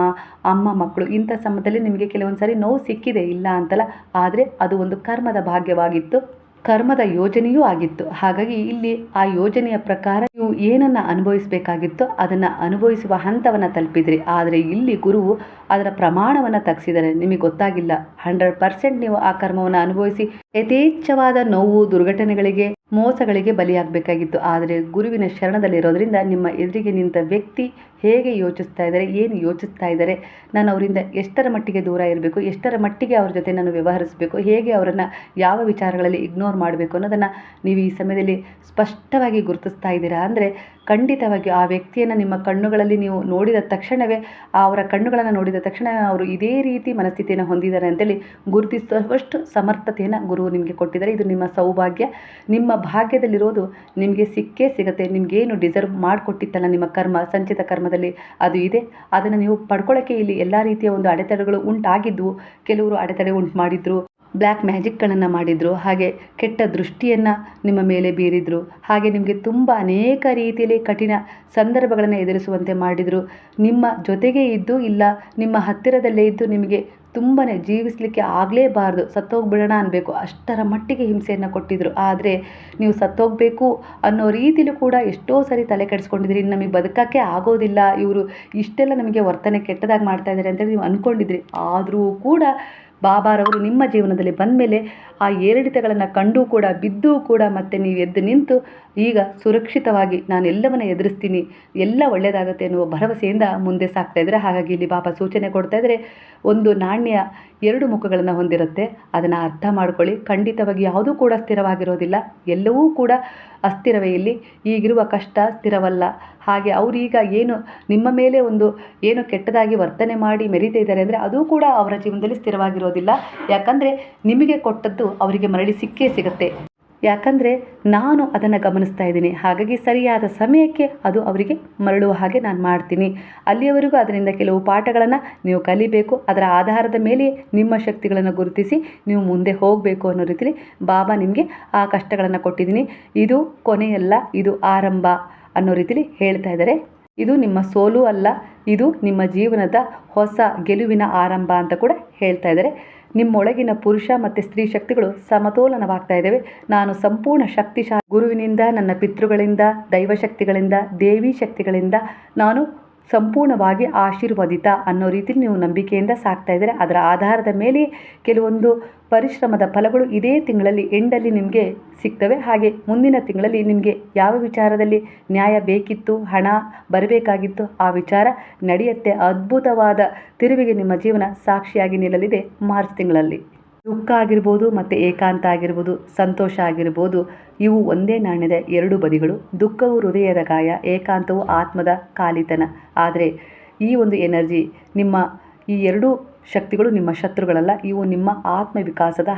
ಅಮ್ಮ ಮಕ್ಕಳು, ಇಂಥ ಸಂಬಂಧದಲ್ಲಿ ನಿಮಗೆ ಕೆಲವೊಂದು ಸಾರಿ ನೋವು ಸಿಕ್ಕಿದೆ ಇಲ್ಲ ಅಂತಲ್ಲ, ಆದರೆ ಅದು ಒಂದು ಕರ್ಮದ ಭಾಗ್ಯವಾಗಿತ್ತು, ಕರ್ಮದ ಯೋಜನೆಯೂ ಆಗಿತ್ತು. ಹಾಗಾಗಿ ಇಲ್ಲಿ ಆ ಯೋಜನೆಯ ಪ್ರಕಾರ ನೀವು ಏನನ್ನು ಅನುಭವಿಸಬೇಕಾಗಿತ್ತೋ ಅದನ್ನು ಅನುಭವಿಸುವ ಹಂತವನ್ನು ತಲುಪಿದ್ರಿ. ಆದರೆ ಇಲ್ಲಿ ಗುರುವು ಅದರ ಪ್ರಮಾಣವನ್ನು ತಗ್ಸಿದ್ದಾರೆ. ನಿಮಗೆ ಗೊತ್ತಾಗಿಲ್ಲ. 100% ನೀವು ಆ ಕರ್ಮವನ್ನು ಅನುಭವಿಸಿ ಯಥೇಚ್ಛವಾದ ನೋವು, ದುರ್ಘಟನೆಗಳಿಗೆ, ಮೋಸಗಳಿಗೆ ಬಲಿಯಾಗಬೇಕಾಗಿತ್ತು. ಆದರೆ ಗುರುವಿನ ಶರಣದಲ್ಲಿರೋದ್ರಿಂದ ನಿಮ್ಮ ಎದುರಿಗೆ ನಿಂತ ವ್ಯಕ್ತಿ ಹೇಗೆ ಯೋಚಿಸ್ತಾ ಇದ್ದಾರೆ, ಏನು ಯೋಚಿಸ್ತಾ ಇದ್ದಾರೆ, ನಾನು ಅವರಿಂದ ಎಷ್ಟರ ಮಟ್ಟಿಗೆ ದೂರ ಇರಬೇಕು, ಎಷ್ಟರ ಮಟ್ಟಿಗೆ ಅವ್ರ ಜೊತೆ ನಾನು ವ್ಯವಹರಿಸಬೇಕು, ಹೇಗೆ ಅವರನ್ನು ಯಾವ ವಿಚಾರಗಳಲ್ಲಿ ಇಗ್ನೋರ್ ಮಾಡಬೇಕು ಅನ್ನೋದನ್ನು ನೀವು ಈ ಸಮಯದಲ್ಲಿ ಸ್ಪಷ್ಟವಾಗಿ ಗುರುತಿಸ್ತಾ ಇದ್ದೀರಾ. ಅಂದರೆ ಖಂಡಿತವಾಗಿ ಆ ವ್ಯಕ್ತಿಯನ್ನು ನಿಮ್ಮ ಕಣ್ಣುಗಳಲ್ಲಿ ನೀವು ನೋಡಿದ ತಕ್ಷಣವೇ, ಅವರ ಕಣ್ಣುಗಳನ್ನು ನೋಡಿದ ತಕ್ಷಣ ಅವರು ಇದೇ ರೀತಿ ಮನಸ್ಥಿತಿಯನ್ನು ಹೊಂದಿದ್ದಾರೆ ಅಂತೇಳಿ ಗುರುತಿಸುವಷ್ಟು ಸಮರ್ಥತೆಯನ್ನು ಗುರು ನಿಮಗೆ ಕೊಟ್ಟಿದ್ದಾರೆ. ಇದು ನಿಮ್ಮ ಸೌಭಾಗ್ಯ. ನಿಮ್ಮ ಭಾಗ್ಯದಲ್ಲಿರೋದು ನಿಮಗೆ ಸಿಕ್ಕೇ ಸಿಗುತ್ತೆ. ನಿಮಗೇನು ಡಿಸರ್ವ್ ಮಾಡಿಕೊಟ್ಟಿತ್ತಲ್ಲ ನಿಮ್ಮ ಕರ್ಮ, ಸಂಚಿತ ಕರ್ಮದಲ್ಲಿ ಅದು ಇದೆ. ಅದನ್ನು ನೀವು ಪಡ್ಕೊಳ್ಳೋಕ್ಕೆ ಇಲ್ಲಿ ಎಲ್ಲ ರೀತಿಯ ಒಂದು ಅಡೆತಡೆಗಳು ಉಂಟಾಗಿದ್ದವು. ಕೆಲವರು ಅಡೆತಡೆ ಉಂಟು ಮಾಡಿದ್ರು, ಬ್ಲ್ಯಾಕ್ ಮ್ಯಾಜಿಕ್ಗಳನ್ನು ಮಾಡಿದರು, ಹಾಗೆ ಕೆಟ್ಟ ದೃಷ್ಟಿಯನ್ನು ನಿಮ್ಮ ಮೇಲೆ ಬೀರಿದರು, ಹಾಗೆ ನಿಮಗೆ ತುಂಬ ಅನೇಕ ರೀತಿಯಲ್ಲಿ ಕಠಿಣ ಸಂದರ್ಭಗಳನ್ನು ಎದುರಿಸುವಂತೆ ಮಾಡಿದರು. ನಿಮ್ಮ ಜೊತೆಗೆ ಇದ್ದು ಇಲ್ಲ ನಿಮ್ಮ ಹತ್ತಿರದಲ್ಲೇ ಇದ್ದು ನಿಮಗೆ ತುಂಬಾ ಜೀವಿಸಲಿಕ್ಕೆ ಆಗಲೇಬಾರ್ದು, ಸತ್ತೋಗ್ಬಿಡೋಣ ಅನ್ನಬೇಕು, ಅಷ್ಟರ ಮಟ್ಟಿಗೆ ಹಿಂಸೆಯನ್ನು ಕೊಟ್ಟಿದ್ದರು. ಆದರೆ ನೀವು ಸತ್ತೋಗಬೇಕು ಅನ್ನೋ ರೀತಿಲೂ ಕೂಡ ಎಷ್ಟೋ ಸರಿ ತಲೆ ಕೆಡಿಸ್ಕೊಂಡಿದ್ರಿ. ನಮಗೆ ಬದುಕೋಕ್ಕೆ ಆಗೋದಿಲ್ಲ, ಇವರು ಇಷ್ಟೆಲ್ಲ ನಮಗೆ ವರ್ತನೆ ಕೆಟ್ಟದಾಗಿ ಮಾಡ್ತಾ ಇದ್ದಾರೆ ಅಂತೇಳಿ ನೀವು ಅಂದ್ಕೊಂಡಿದ್ರಿ. ಆದರೂ ಕೂಡ ಬಾಬಾರವರು ನಿಮ್ಮ ಜೀವನದಲ್ಲಿ ಬಂದ ಮೇಲೆ ಆ ಏರಿಳಿತಗಳನ್ನು ಕಂಡು ಕೂಡ, ಬಿದ್ದೂ ಕೂಡ ಮತ್ತೆ ನೀವು ಎದ್ದು ನಿಂತು ಈಗ ಸುರಕ್ಷಿತವಾಗಿ ನಾನು ಎಲ್ಲವನ್ನ ಎದುರಿಸ್ತೀನಿ, ಎಲ್ಲ ಒಳ್ಳೆಯದಾಗುತ್ತೆ ಅನ್ನುವ ಭರವಸೆಯಿಂದ ಮುಂದೆ ಸಾಗ್ತಾ ಇದ್ದಾರೆ. ಹಾಗಾಗಿ ಇಲ್ಲಿ ಬಾಬಾ ಸೂಚನೆ ಕೊಡ್ತಾ ಇದ್ದಾರೆ, ಒಂದು ನಾಣ್ಯ 2 ಮುಖಗಳನ್ನು ಹೊಂದಿರುತ್ತೆ, ಅದನ್ನು ಅರ್ಥ ಮಾಡ್ಕೊಳ್ಳಿ. ಖಂಡಿತವಾಗಿ ಯಾವುದೂ ಕೂಡ ಸ್ಥಿರವಾಗಿರೋದಿಲ್ಲ, ಎಲ್ಲವೂ ಕೂಡ ಅಸ್ಥಿರವೇ. ಇಲ್ಲಿ ಈಗಿರುವ ಕಷ್ಟ ಸ್ಥಿರವಲ್ಲ. ಹಾಗೆ ಅವರೀಗ ಏನು ನಿಮ್ಮ ಮೇಲೆ ಒಂದು ಏನು ಕೆಟ್ಟದಾಗಿ ವರ್ತನೆ ಮಾಡಿ ಮೆರೀತಾ ಇದ್ದಾರೆ ಅಂದರೆ ಅದು ಕೂಡ ಅವರ ಜೀವನದಲ್ಲಿ ಸ್ಥಿರವಾಗಿರೋದಿಲ್ಲ. ಯಾಕಂದರೆ ನಿಮಗೆ ಕೊಟ್ಟದ್ದು ಅವರಿಗೆ ಮರಳಿ ಸಿಕ್ಕೇ ಸಿಗುತ್ತೆ. ಯಾಕಂದರೆ ನಾನು ಅದನ್ನು ಗಮನಿಸ್ತಾ ಇದ್ದೀನಿ. ಹಾಗಾಗಿ ಸರಿಯಾದ ಸಮಯಕ್ಕೆ ಅದು ಅವರಿಗೆ ಮರಳುವ ಹಾಗೆ ನಾನು ಮಾಡ್ತೀನಿ. ಅಲ್ಲಿಯವರೆಗೂ ಅದರಿಂದ ಕೆಲವು ಪಾಠಗಳನ್ನು ನೀವು ಕಲಿಬೇಕು. ಅದರ ಆಧಾರದ ಮೇಲೆ ನಿಮ್ಮ ಶಕ್ತಿಗಳನ್ನು ಗುರುತಿಸಿ ನೀವು ಮುಂದೆ ಹೋಗಬೇಕು ಅನ್ನೋ ರೀತಿಯಲ್ಲಿ ಬಾಬಾ ನಿಮಗೆ ಆ ಕಷ್ಟಗಳನ್ನು ಕೊಟ್ಟಿದ್ದೀನಿ. ಇದು ಕೊನೆಯಲ್ಲ, ಇದು ಆರಂಭ ಅನ್ನೋ ರೀತಿಯಲ್ಲಿ ಹೇಳ್ತಾ ಇದ್ದಾರೆ. ಇದು ನಿಮ್ಮ ಸೋಲು ಅಲ್ಲ, ಇದು ನಿಮ್ಮ ಜೀವನದ ಹೊಸ ಗೆಲುವಿನ ಆರಂಭ ಅಂತ ಕೂಡ ಹೇಳ್ತಾ ಇದ್ದಾರೆ. ನಿಮ್ಮೊಳಗಿನ ಪುರುಷ ಮತ್ತು ಸ್ತ್ರೀ ಶಕ್ತಿಗಳು ಸಮತೋಲನವಾಗ್ತಾ ಇದ್ದಾವೆ. ನಾನು ಸಂಪೂರ್ಣ ಶಕ್ತಿಶಾಲಿ ಗುರುವಿನಿಂದ, ನನ್ನ ಪಿತೃಗಳಿಂದ, ದೈವಶಕ್ತಿಗಳಿಂದ, ದೇವಿ ಶಕ್ತಿಗಳಿಂದ ನಾನು ಸಂಪೂರ್ಣವಾಗಿ ಆಶೀರ್ವದಿತ ಅನ್ನೋ ರೀತಿಯಲ್ಲಿ ನೀವು ನಂಬಿಕೆಯಿಂದ ಸಾಕ್ತಾ ಇದ್ದಾರೆ. ಅದರ ಆಧಾರದ ಮೇಲೆ ಕೆಲವೊಂದು ಪರಿಶ್ರಮದ ಫಲಗಳು ಇದೇ ತಿಂಗಳಲ್ಲಿ ಎಂಡಲ್ಲಿ ನಿಮಗೆ ಸಿಗ್ತವೆ. ಹಾಗೆ ಮುಂದಿನ ತಿಂಗಳಲ್ಲಿ ನಿಮಗೆ ಯಾವ ವಿಚಾರದಲ್ಲಿ ನ್ಯಾಯ ಬೇಕಿತ್ತು, ಹಣ ಬರಬೇಕಾಗಿತ್ತು, ಆ ವಿಚಾರ ನಡೆಯುತ್ತೆ. ಅದ್ಭುತವಾದ ತಿರುವಿಗೆ ನಿಮ್ಮ ಜೀವನ ಸಾಕ್ಷಿಯಾಗಿ ನಿಲ್ಲಲಿದೆ ಮಾರ್ಚ್ ತಿಂಗಳಲ್ಲಿ. ದುಃಖ ಆಗಿರ್ಬೋದು ಮತ್ತು ಏಕಾಂತ ಆಗಿರ್ಬೋದು, ಸಂತೋಷ ಆಗಿರ್ಬೋದು, ಇವು ಒಂದೇ ನಾಣ್ಯದ 2 ಬದಿಗಳು. ದುಃಖವು ಹೃದಯದ ಗಾಯ, ಏಕಾಂತವು ಆತ್ಮದ ಖಾಲಿತನ. ಆದರೆ ಈ ಒಂದು ಎನರ್ಜಿ, ನಿಮ್ಮ ಈ 2 ಶಕ್ತಿಗಳು ನಿಮ್ಮ ಶತ್ರುಗಳಲ್ಲ, ಇವು ನಿಮ್ಮ ಆತ್ಮ ವಿಕಾಸದ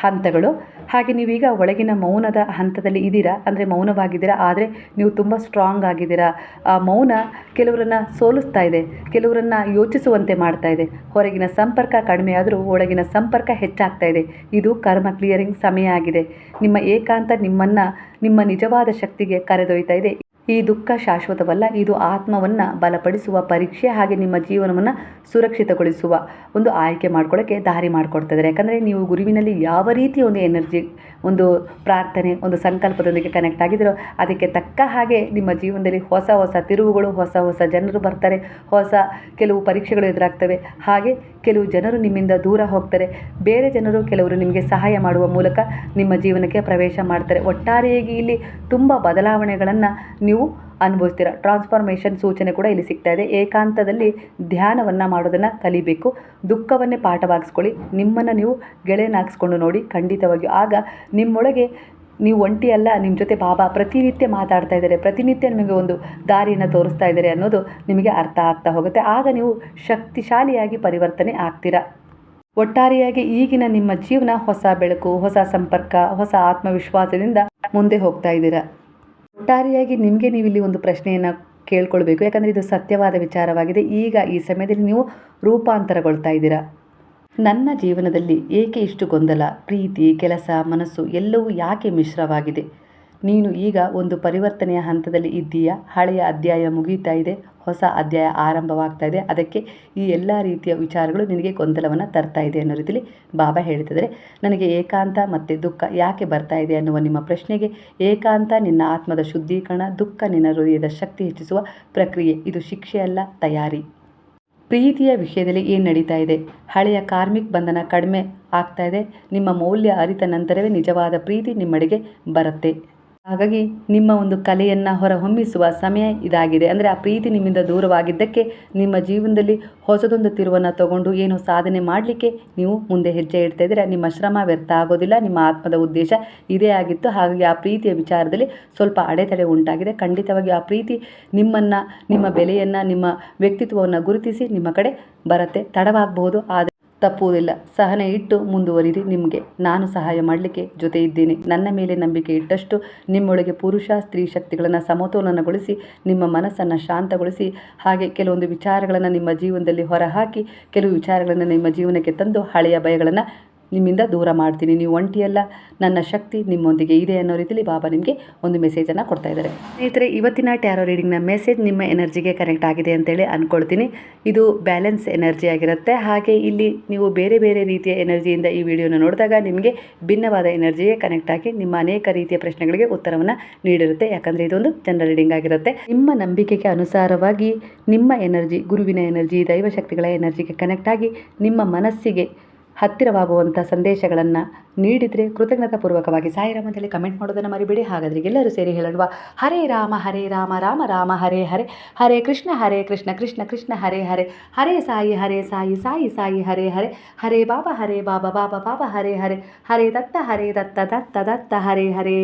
ಹಂತಗಳು. ಹಾಗೆ ನೀವೀಗ ಒಳಗಿನ ಮೌನದ ಹಂತದಲ್ಲಿ ಇದ್ದೀರಾ, ಅಂದರೆ ಮೌನವಾಗಿದ್ದೀರಾ. ಆದರೆ ನೀವು ತುಂಬ ಸ್ಟ್ರಾಂಗ್ ಆಗಿದ್ದೀರಾ. ಆ ಮೌನ ಕೆಲವರನ್ನು ಸೋಲಿಸ್ತಾ ಇದೆ, ಕೆಲವರನ್ನು ಯೋಚಿಸುವಂತೆ ಮಾಡ್ತಾ ಇದೆ. ಹೊರಗಿನ ಸಂಪರ್ಕ ಕಡಿಮೆ ಆದರೂ ಒಳಗಿನ ಸಂಪರ್ಕ ಹೆಚ್ಚಾಗ್ತಾ ಇದೆ. ಇದು ಕರ್ಮ ಕ್ಲಿಯರಿಂಗ್ ಸಮಯ ಆಗಿದೆ. ನಿಮ್ಮ ಏಕಾಂತ ನಿಮ್ಮನ್ನು ನಿಮ್ಮ ನಿಜವಾದ ಶಕ್ತಿಗೆ ಕರೆದೊಯ್ತಾ ಇದೆ. ಈ ದುಃಖ ಶಾಶ್ವತವಲ್ಲ, ಇದು ಆತ್ಮವನ್ನು ಬಲಪಡಿಸುವ ಪರೀಕ್ಷೆ. ಹಾಗೆ ನಿಮ್ಮ ಜೀವನವನ್ನು ಸುರಕ್ಷಿತಗೊಳಿಸುವ ಒಂದು ಆಯ್ಕೆ ಮಾಡ್ಕೊಳ್ಳೋಕ್ಕೆ ದಾರಿ ಮಾಡಿಕೊಡ್ತಿದ್ದಾರೆ. ಯಾಕಂದರೆ ನೀವು ಗುರುವಿನಲ್ಲಿ ಯಾವ ರೀತಿಯ ಒಂದು ಎನರ್ಜಿ, ಒಂದು ಪ್ರಾರ್ಥನೆ, ಒಂದು ಸಂಕಲ್ಪದೊಂದಿಗೆ ಕನೆಕ್ಟ್ ಆಗಿದ್ದೀರೋ ಅದಕ್ಕೆ ತಕ್ಕ ಹಾಗೆ ನಿಮ್ಮ ಜೀವನದಲ್ಲಿ ಹೊಸ ಹೊಸ ತಿರುವುಗಳು, ಹೊಸ ಹೊಸ ಜನರು ಬರ್ತಾರೆ, ಹೊಸ ಕೆಲವು ಪರೀಕ್ಷೆಗಳು ಎದುರಾಗ್ತವೆ. ಹಾಗೆ ಕೆಲವು ಜನರು ನಿಮ್ಮಿಂದ ದೂರ ಹೋಗ್ತಾರೆ, ಬೇರೆ ಜನರು ಕೆಲವರು ನಿಮಗೆ ಸಹಾಯ ಮಾಡುವ ಮೂಲಕ ನಿಮ್ಮ ಜೀವನಕ್ಕೆ ಪ್ರವೇಶ ಮಾಡ್ತಾರೆ. ಒಟ್ಟಾರೆಯಾಗಿ ಇಲ್ಲಿ ತುಂಬ ಬದಲಾವಣೆಗಳನ್ನು ನೀವು ಅನುಭವಿಸ್ತೀರ. ಟ್ರಾನ್ಸ್ಫಾರ್ಮೇಷನ್ ಸೂಚನೆ ಕೂಡ ಇಲ್ಲಿ ಸಿಗ್ತಾ ಇದೆ. ಏಕಾಂತದಲ್ಲಿ ಧ್ಯಾನವನ್ನು ಮಾಡೋದನ್ನು ಕಲಿಬೇಕು. ದುಃಖವನ್ನೇ ಪಾಠವಾಗಿಸ್ಕೊಳ್ಳಿ. ನಿಮ್ಮನ್ನು ನೀವು ಗೆಳೆಯನಾಗಿಸ್ಕೊಂಡು ನೋಡಿ. ಖಂಡಿತವಾಗಿಯೂ ಆಗ ನಿಮ್ಮೊಳಗೆ ನೀವು ಒಂಟಿಯಲ್ಲ, ನಿಮ್ಮ ಜೊತೆ ಬಾಬಾ ಪ್ರತಿನಿತ್ಯ ಮಾತಾಡ್ತಾ ಇದ್ದಾರೆ, ಪ್ರತಿನಿತ್ಯ ನಿಮಗೆ ಒಂದು ದಾರಿಯನ್ನು ತೋರಿಸ್ತಾ ಇದ್ದಾರೆ ಅನ್ನೋದು ನಿಮಗೆ ಅರ್ಥ ಆಗ್ತಾ ಹೋಗುತ್ತೆ. ಆಗ ನೀವು ಶಕ್ತಿಶಾಲಿಯಾಗಿ ಪರಿವರ್ತನೆ ಆಗ್ತೀರಾ. ಒಟ್ಟಾರೆಯಾಗಿ ಈಗಿನ ನಿಮ್ಮ ಜೀವನ ಹೊಸ ಬೆಳಕು, ಹೊಸ ಸಂಪರ್ಕ, ಹೊಸ ಆತ್ಮವಿಶ್ವಾಸದಿಂದ ಮುಂದೆ ಹೋಗ್ತಾ ಇದ್ದೀರಾ. ಒಟ್ಟಾರೆಯಾಗಿ ನಿಮಗೆ ನೀವು ಇಲ್ಲಿ ಒಂದು ಪ್ರಶ್ನೆಯನ್ನು ಕೇಳ್ಕೊಳ್ಬೇಕು, ಯಾಕಂದರೆ ಇದು ಸತ್ಯವಾದ ವಿಚಾರವಾಗಿದೆ. ಈಗ ಈ ಸಮಯದಲ್ಲಿ ನೀವು ರೂಪಾಂತರಗೊಳ್ತಾ ಇದ್ದೀರಾ. ನನ್ನ ಜೀವನದಲ್ಲಿ ಏಕೆ ಇಷ್ಟು ಗೊಂದಲ, ಪ್ರೀತಿ, ಕೆಲಸ, ಮನಸ್ಸು ಎಲ್ಲವೂ ಯಾಕೆ ಮಿಶ್ರವಾಗಿದೆ? ನೀನು ಈಗ ಒಂದು ಪರಿವರ್ತನೆಯ ಹಂತದಲ್ಲಿ ಇದ್ದೀಯಾ. ಹಳೆಯ ಅಧ್ಯಾಯ ಮುಗಿಯುತ್ತಾ ಇದೆ, ಹೊಸ ಅಧ್ಯಾಯ ಆರಂಭವಾಗ್ತಾ ಇದೆ. ಅದಕ್ಕೆ ಈ ಎಲ್ಲ ರೀತಿಯ ವಿಚಾರಗಳು ನಿನಗೆ ಗೊಂದಲವನ್ನು ತರ್ತಾ ಇದೆ ಅನ್ನೋ ರೀತಿಯಲ್ಲಿ ಬಾಬಾ ಹೇಳ್ತಿದ್ದಾರೆ. ನನಗೆ ಏಕಾಂತ ಮತ್ತು ದುಃಖ ಯಾಕೆ ಬರ್ತಾ ಇದೆ ಅನ್ನುವ ನಿಮ್ಮ ಪ್ರಶ್ನೆಗೆ, ಏಕಾಂತ ನಿನ್ನ ಆತ್ಮದ ಶುದ್ಧೀಕರಣ, ದುಃಖ ನಿನ್ನ ಹೃದಯದ ಶಕ್ತಿ ಹೆಚ್ಚಿಸುವ ಪ್ರಕ್ರಿಯೆ. ಇದು ಶಿಕ್ಷೆಯಲ್ಲ, ತಯಾರಿ. ಪ್ರೀತಿಯ ವಿಷಯದಲ್ಲಿ ಏನು ನಡೀತಾ ಇದೆ? ಹಳೆಯ ಕಾರ್ಮಿಕ್ ಬಂಧನ ಕಡಿಮೆ ಆಗ್ತಾ ಇದೆ. ನಿಮ್ಮ ಮೌಲ್ಯ ಅರಿತ ನಂತರವೇ ನಿಜವಾದ ಪ್ರೀತಿ ನಿಮ್ಮೆಡೆಗೆ ಬರುತ್ತೆ. ಹಾಗಾಗಿ ನಿಮ್ಮ ಒಂದು ಕಲೆಯನ್ನು ಹೊರಹೊಮ್ಮಿಸುವ ಸಮಯ ಇದಾಗಿದೆ. ಅಂದರೆ ಆ ಪ್ರೀತಿ ನಿಮ್ಮಿಂದ ದೂರವಾಗಿದ್ದಕ್ಕೆ ನಿಮ್ಮ ಜೀವನದಲ್ಲಿ ಹೊಸದೊಂದು ತಿರುವನ್ನು ತಗೊಂಡು ಏನೋ ಸಾಧನೆ ಮಾಡಲಿಕ್ಕೆ ನೀವು ಮುಂದೆ ಹೆಜ್ಜೆ ಇಡ್ತಾ ಇದ್ದೀರಾ. ನಿಮ್ಮ ಶ್ರಮ ವ್ಯರ್ಥ ಆಗೋದಿಲ್ಲ. ನಿಮ್ಮ ಆತ್ಮದ ಉದ್ದೇಶ ಇದೇ ಆಗಿತ್ತು. ಹಾಗಾಗಿ ಆ ಪ್ರೀತಿಯ ವಿಚಾರದಲ್ಲಿ ಸ್ವಲ್ಪ ಅಡೆತಡೆ ಉಂಟಾಗಿದೆ. ಖಂಡಿತವಾಗಿ ಆ ಪ್ರೀತಿ ನಿಮ್ಮನ್ನು, ನಿಮ್ಮ ಬೆಲೆಯನ್ನು, ನಿಮ್ಮ ವ್ಯಕ್ತಿತ್ವವನ್ನು ಗುರುತಿಸಿ ನಿಮ್ಮ ಕಡೆ ಬರುತ್ತೆ. ತಡವಾಗಬಹುದು, ಆದರೆ ತಪ್ಪುವುದಿಲ್ಲ. ಸಹನೆ ಇಟ್ಟು ಮುಂದುವರಿರಿ. ನಿಮಗೆ ನಾನು ಸಹಾಯ ಮಾಡಲಿಕ್ಕೆ ಜೊತೆ ಇದ್ದೇನೆ. ನನ್ನ ಮೇಲೆ ನಂಬಿಕೆ ಇಟ್ಟಷ್ಟು ನಿಮ್ಮೊಳಗೆ ಪುರುಷ ಸ್ತ್ರೀ ಶಕ್ತಿಗಳನ್ನು ಸಮತೋಲನಗೊಳಿಸಿ, ನಿಮ್ಮ ಮನಸ್ಸನ್ನು ಶಾಂತಗೊಳಿಸಿ, ಹಾಗೆ ಕೆಲವೊಂದು ವಿಚಾರಗಳನ್ನು ನಿಮ್ಮ ಜೀವನದಲ್ಲಿ ಹೊರಹಾಕಿ, ಕೆಲವು ವಿಚಾರಗಳನ್ನು ನಿಮ್ಮ ಜೀವನಕ್ಕೆ ತಂದು ಹಳೆಯ ಭಯಗಳನ್ನು ನಿಮ್ಮಿಂದ ದೂರ ಮಾಡ್ತೀನಿ. ನೀವು ಒಂಟಿಯಲ್ಲ, ನನ್ನ ಶಕ್ತಿ ನಿಮ್ಮೊಂದಿಗೆ ಇದೆ ಅನ್ನೋ ರೀತಿಯಲ್ಲಿ ಬಾಬಾ ನಿಮಗೆ ಒಂದು ಮೆಸೇಜನ್ನು ಕೊಡ್ತಾ ಇದ್ದಾರೆ. ಸ್ನೇಹಿತರೆ, ಇವತ್ತಿನ ಟ್ಯಾರೋ ರೀಡಿಂಗ್ನ ಮೆಸೇಜ್ ನಿಮ್ಮ ಎನರ್ಜಿಗೆ ಕನೆಕ್ಟ್ ಆಗಿದೆ ಅಂತೇಳಿ ಅಂದ್ಕೊಳ್ತೀನಿ. ಇದು ಬ್ಯಾಲೆನ್ಸ್ ಎನರ್ಜಿ ಆಗಿರುತ್ತೆ. ಹಾಗೆ ಇಲ್ಲಿ ನೀವು ಬೇರೆ ಬೇರೆ ರೀತಿಯ ಎನರ್ಜಿಯಿಂದ ಈ ವಿಡಿಯೋನ ನೋಡಿದಾಗ ನಿಮಗೆ ಭಿನ್ನವಾದ ಎನರ್ಜಿಗೆ ಕನೆಕ್ಟ್ ಆಗಿ ನಿಮ್ಮ ಅನೇಕ ರೀತಿಯ ಪ್ರಶ್ನೆಗಳಿಗೆ ಉತ್ತರವನ್ನು ನೀಡಿರುತ್ತೆ. ಯಾಕಂದರೆ ಇದೊಂದು ಜನರಲ್ ರೀಡಿಂಗ್ ಆಗಿರುತ್ತೆ. ನಿಮ್ಮ ನಂಬಿಕೆಗೆ ಅನುಸಾರವಾಗಿ ನಿಮ್ಮ ಎನರ್ಜಿ, ಗುರುವಿನ ಎನರ್ಜಿ, ದೈವಶಕ್ತಿಗಳ ಎನರ್ಜಿಗೆ ಕನೆಕ್ಟ್ ಆಗಿ ನಿಮ್ಮ ಮನಸ್ಸಿಗೆ ಹತ್ತಿರವಾಗುವಂಥ ಸಂದೇಶಗಳನ್ನು ನೀಡಿದರೆ ಕೃತಜ್ಞತಾಪೂರ್ವಕವಾಗಿ ಸಾಯಿರಾಮ್ ಅಂತೇಳಿ ಕಮೆಂಟ್ ಮಾಡೋದನ್ನು ಮರಿಬೇಡಿ. ಹಾಗಾದರೆ ಎಲ್ಲರೂ ಸೇರಿ ಹೇಳುವ, ಹರೇ ರಾಮ ರಾಮ ರಾಮ ಹರೇ ಹರೇ, ಹರೇ ಕೃಷ್ಣ ಕೃಷ್ಣ ಕೃಷ್ಣ ಹರೇ ಹರೇ, ಹರೇ ಸಾಯಿ ಸಾಯಿ ಸಾಯಿ ಹರೇ ಹರೇ, ಹರೇ ಬಾಬಾ ಬಾಬಾ ಬಾಬಾ ಹರೇ ಹರೇ, ಹರೇ ದತ್ತ ದತ್ತ ದತ್ತ ಹರೇ ಹರೇ.